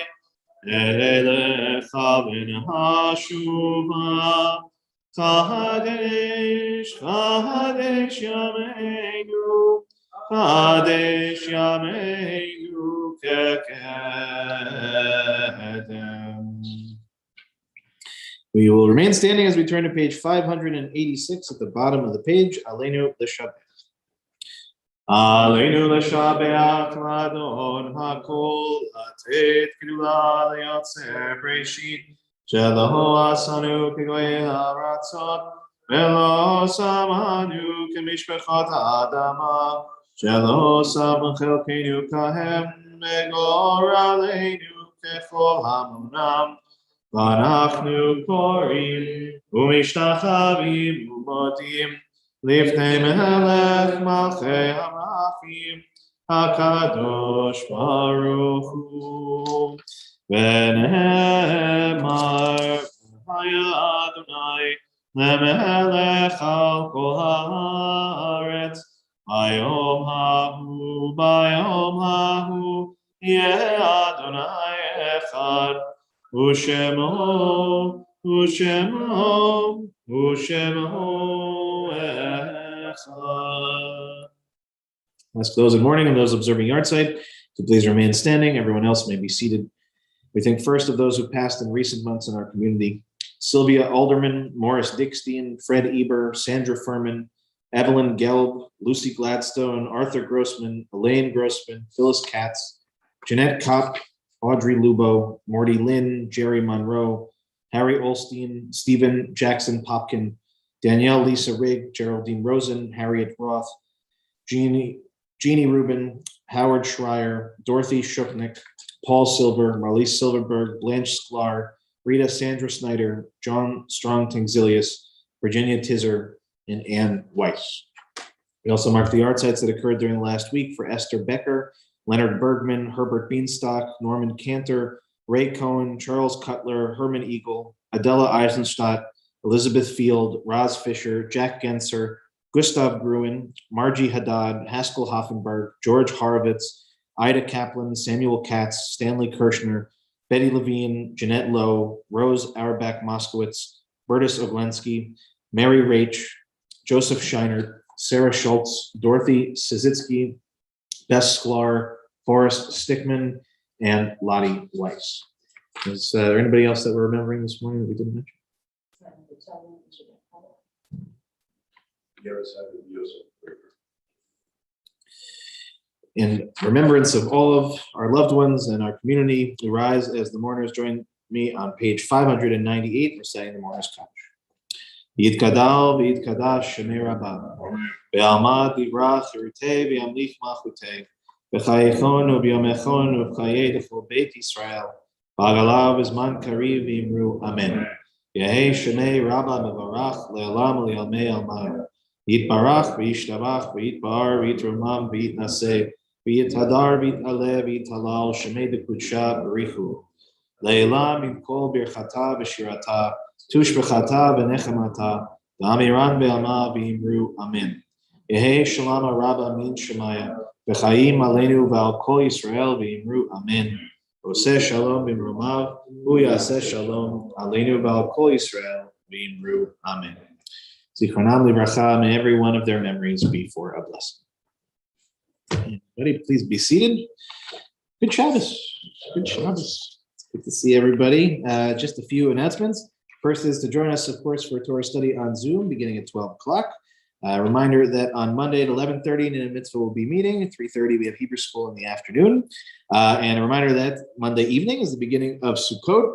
C: Elecha ben Hashuva Kadesh Kadesh Yameinu Kadesh Yameinu Kekedem. We will remain standing as we turn to page 586 at the bottom of the page. Aleinu l'Shabbat. Aleinu l'shabeach l'Adon hakol atet gdula liotzer breshit shelo asanu k'goyei haratzot velo samanu k'mishpachot ha'adama shelo sam chelkeinu kahem megoraleinu kechol hamunam v'anachnu korim u'mishtachavim u'modim Lifnei melech malchei hamachim hakadosh baruch hu v'ne'emar haya Adonai lemelech al kol haaretz bayom hahu yeh Adonai echad u'shemo Let's close in morning and those observing yahrzeit to please remain standing. Everyone else may be seated. We think first of those who passed in recent months in our community: Sylvia Alderman, Morris Dickstein, Fred Eber, Sandra Furman, Evelyn Gelb, Lucy Gladstone, Arthur Grossman, Elaine Grossman, Phyllis Katz, Jeanette Kopp, Audrey Lubo, Morty Lynn, Jerry Monroe, Harry Olstein, Stephen Jackson Popkin, Danielle Lisa Rigg, Geraldine Rosen, Harriet Roth, Jeannie Rubin, Howard Schreier, Dorothy Shupnick, Paul Silver, Marlise Silverberg, Blanche Sklar, Rita Sandra Snyder, John Strong Tangzilius, Virginia Tizer, and Ann Weiss. We also mark the yahrzeit that occurred during the last week for Esther Becker, Leonard Bergman, Herbert Beanstock, Norman Cantor, Ray Cohen, Charles Cutler, Herman Eagle, Adela Eisenstadt, Elizabeth Field, Roz Fisher, Jack Genser, Gustav Gruen, Margie Haddad, Haskell Hoffenberg, George Horowitz, Ida Kaplan, Samuel Katz, Stanley Kirshner, Betty Levine, Jeanette Lowe, Rose Auerbach Moskowitz, Bertus Oglensky, Mary Rach, Joseph Scheinert, Sarah Schultz, Dorothy Sizitsky, Bess Sklar, Forrest Stickman, and Lottie Weiss. Is there anybody else that we're remembering this morning that we didn't mention? In remembrance of all of our loved ones and our community, we rise as the mourners join me on page 598 reciting the mourners' couch. Yitkadal v'yitkadash shemei rabba, ve'almad livrach yirutei v'yamlich malchutei, v'chayechon u'b'yomechon u'v'chayei d'chol beit Yisrael, v'agalav v'zman kariv v'imru amen. Yehei shemei rabba mevarach le'olam le'almei almayim. Yitbarach v'yishtabach v'yitbar v'yitromam v'yitnaseh v'yithadar v'yit'aleh v'yithalal shemei d'kudsha b'richu. Le'elam im kol birchata v'shirata tushbechata v'nechamata v'amiran be'alma v'imru amen. Yehei shalama rabba min shemaya v'chayim aleinu v'al kol Yisrael v'imru amen. Oseh shalom b'mromav u'yaseh shalom aleinu v'al kol Yisrael v'imru amen. Zichronam livracha, may every one of their memories be for a blessing. Everybody, please be seated. Good Shabbos. Good Shabbos. Good to see everybody. Just a few announcements. First is to join us, of course, for a Torah study on Zoom beginning at 12 o'clock. Reminder that on Monday at 11:30, Nina Mitzvah will be meeting. At 3:30, we have Hebrew school in the afternoon. And a reminder that Monday evening is the beginning of Sukkot.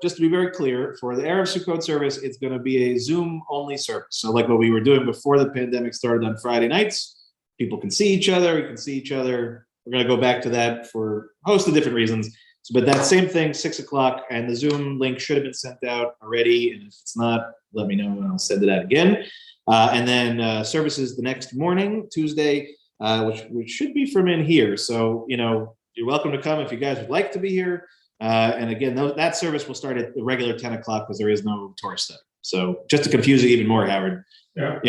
C: Just to be very clear, for the Erev Sukkot service, it's going to be a Zoom-only service. So like what we were doing before the pandemic started on Friday nights, people can see each other, we can see each other. We're going to go back to that for a host of different reasons. But that same thing, 6 o'clock, and the Zoom link should have been sent out already. And if it's not, let me know and I'll send it out again. And then services the next morning, Tuesday, which should be from in here. So, you're welcome to come if you guys would like to be here. And again, that service will start at the regular 10 o'clock because there is no Torah study. So just to confuse it even more, Howard, all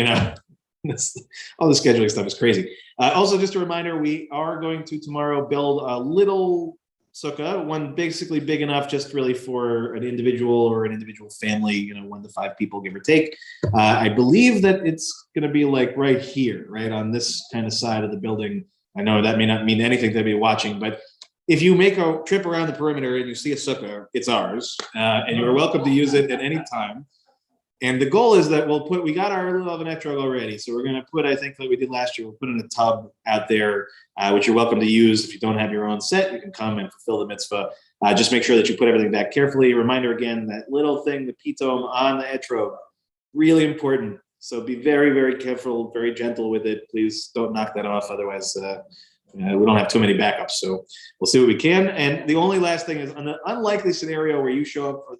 C: the scheduling stuff is crazy. Also, just a reminder, we are going to tomorrow build a little sukkah, one basically big enough just really for an individual or an individual family, 1 to 5 people, give or take. I believe that it's going to be like right here, right on this kind of side of the building. I know that may not mean anything to be watching, but if you make a trip around the perimeter and you see a sukkah, it's ours, and you're welcome to use it at any time. And the goal is that we got our little oven etrog already. So we're going to put, I think like we did last year, we'll put in a tub out there, which you're welcome to use. If you don't have your own set, you can come and fulfill the mitzvah. Just make sure that you put everything back carefully. Reminder again, that little thing, the pitom on the etrog, really important. So be very, very careful, very gentle with it. Please don't knock that off. Otherwise, we don't have too many backups. So we'll see what we can. And the only last thing is, on the unlikely scenario where you show up for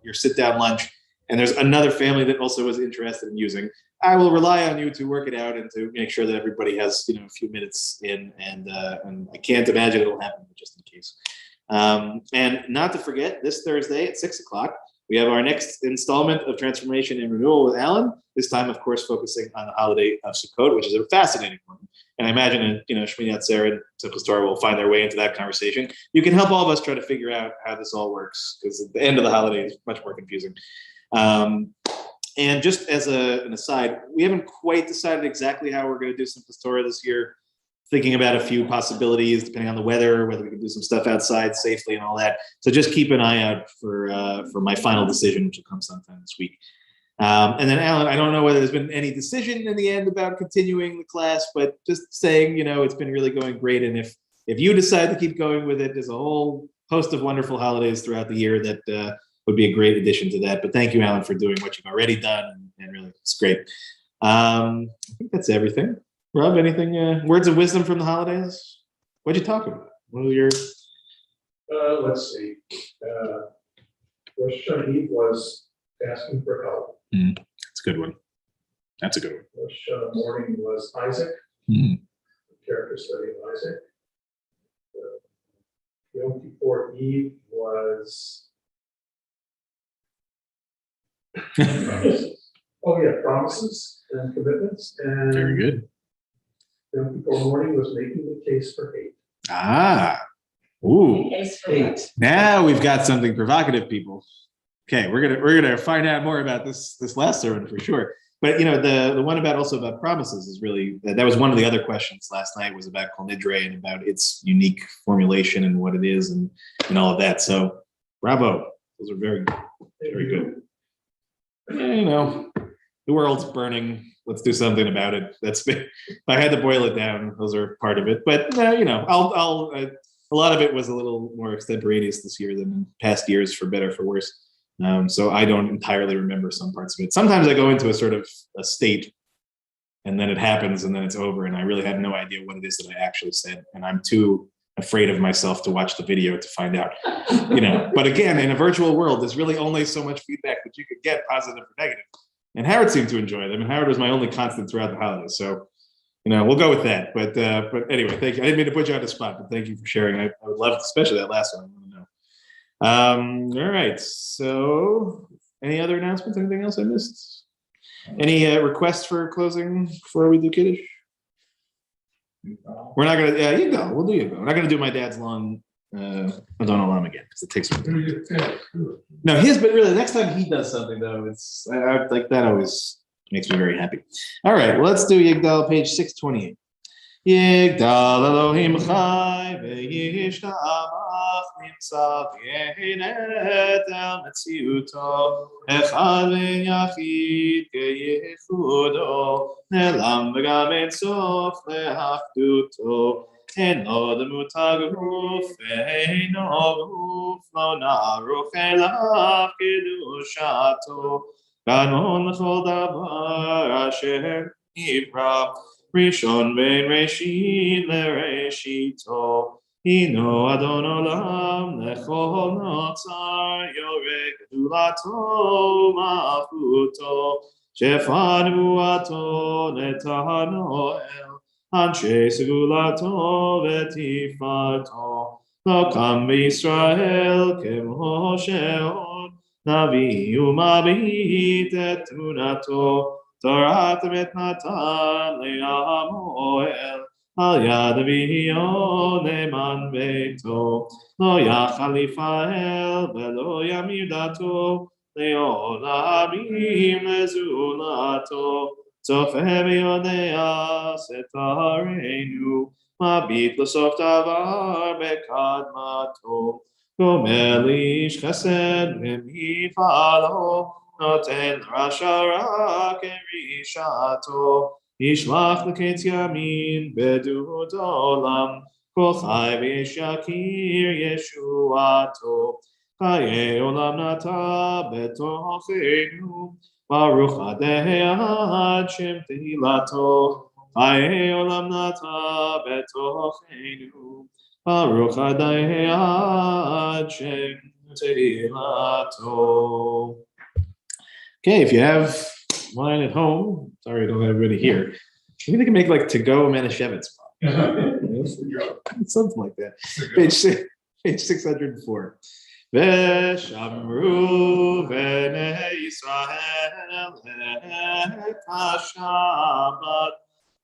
C: your sit down lunch, and there's another family that also was interested in using, I will rely on you to work it out and to make sure that everybody has, a few minutes in, and I can't imagine it'll happen, but just in case. And not to forget, this Thursday at 6 o'clock, we have our next installment of Transformation and Renewal with Alan, this time, of course, focusing on the holiday of Sukkot, which is a fascinating one. And I imagine, Shmini Atzer and Simple Torah will find their way into that conversation. You can help all of us try to figure out how this all works, because at the end of the holiday is much more confusing. And just as an aside, we haven't quite decided exactly how we're going to do Simple Torah this year. Thinking about a few possibilities, depending on the weather, whether we can do some stuff outside safely and all that. So just keep an eye out for my final decision, which will come sometime this week. And then Alan, I don't know whether there's been any decision in the end about continuing the class, but just saying, it's been really going great. And if you decide to keep going with it, there's a whole host of wonderful holidays throughout the year that would be a great addition to that. But thank you, Alan, for doing what you've already done, and really, it's great. I think that's everything. Rob, anything, words of wisdom from the holidays? What'd you talk about? What were your...
B: Let's see. Rosh Hashanah was asking for help.
C: That's a good one. That's a good one.
B: Rosh Hashanah morning was Isaac, character study of Isaac. Yom Kippur Eve was promises. Promises and commitments. And
C: very good.
B: Yom Kippur morning was making the case for hate.
C: Ooh.
B: Hate.
C: Now we've got something provocative, people. Okay, we're gonna find out more about this last sermon for sure. But the one about promises is really that was one of the other questions last night, was about Kol Nidre and about its unique formulation and what it is and all of that. So bravo, those are very good. The world's burning. Let's do something about it. If I had to boil it down, those are part of it. But a lot of it was a little more extemporaneous this year than in past years, for better or for worse. So I don't entirely remember some parts of it. Sometimes I go into a sort of a state, and then it happens, and then it's over, and I really have no idea what it is that I actually said, and I'm too afraid of myself to watch the video to find out. But again, in a virtual world, there's really only so much feedback that you could get, positive or negative. And Howard seemed to enjoy them, and Howard was my only constant throughout the holidays. So, we'll go with that. But anyway, thank you. I didn't mean to put you on the spot, but thank you for sharing. I would love, especially that last one. I want to know. All right. So, any other announcements? Anything else I missed? Any requests for closing before we do Kiddush? We're not gonna. Yeah, you go. We'll do you go. We're not gonna do my dad's long Adon Olam again because it takes me. No, but really, next time he does something though, it's like that always makes me very happy. All right, well, let's do Yigdal, page 628. Yigdal Elohim Chai V'yishtamach Nimtza V'yehinet El Metziuto Echad V'yachid Keyichudo Nelam V'gam En Sof Le'achduto Eno Demutag Guf Ve'eno Guf Lo Na'aruch Elav Kedushato Ganon L'chol Davar Asher Nivra Rishon ben Reshit leReshito Hino Adon Olam lechol notzar Yoreh gedulato malchuto Shefa nevuato netanoel Anshe segulato v'tifarto Lo kam b'Yisrael k'Moshe Navi umabit et tunato Torah mitnatan le'amoel al yad v'hiyo neman beito lo yachalifa el velo yamir dato le'olamim lezulato tzofeh v'yodea setarenu mabit l'sof davar bekadmato gomel ish chesed v'mifalo Noten Rasha Kerishato Yishlach L'Ketz Yamin Bedut Olam Kol Chai V'Yeshakir Yeshuato Chaye Olam Nata Betochenu Baruch Adeh Ad Shem Tehilato Chaye Olam Nata Betochenu Baruch Adeh Ad Shem Tehilato. Okay, if you have wine at home, sorry I don't have everybody here. Maybe they can make like to-go Manischewitz. Something like that. Page 604. Veshamru b'nei Yisrael et haShabbat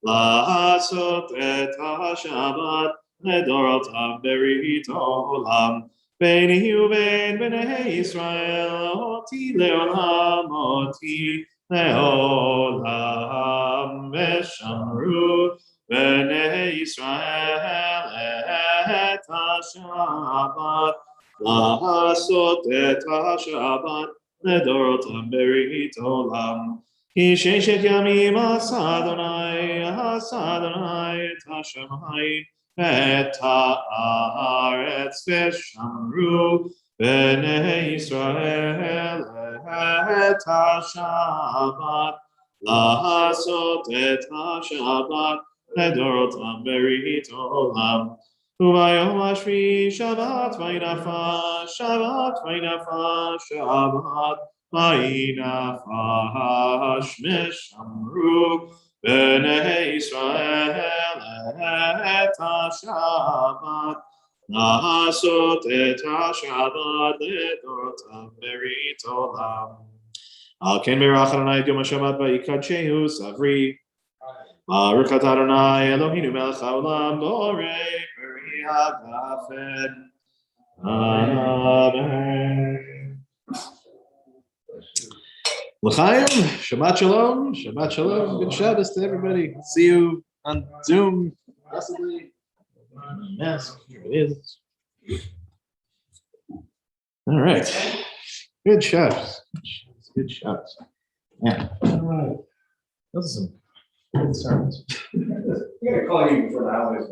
C: la'asot et haShabbat ledorotav berit olam. Beni uvein b'nei Yisrael oti leolam veshamru b'nei Yisrael et haShabbat la'asot et haShabbat ledorotam berit olam. Ki sheshet yamim asa Adonai et hashamayim et haaretz veshamru b'nei Yisrael et haShabbat la'asot et haShabbat ledorotam berit olam. Ubayom hashvi Shabbat v'inafa Shabbat v'inafash meshamru b'nei Yisrael et haShabbat la'asot et haShabbat ledorotam berit olam. Al ken berach Adonai yom haShabbat v'yikadshehu savri Baruch atah Adonai Eloheinu melech haolam borei peri hagafen. Amen. L'chaim, Shabbat Shalom, Shabbat Shalom, good Shabbos to everybody. See you on Zoom, possibly. Yes, here it is. All right, good Shabbos, good Shabbos. Yeah, all right. Those are some good sermons.
B: I'm gonna call you for the holidays.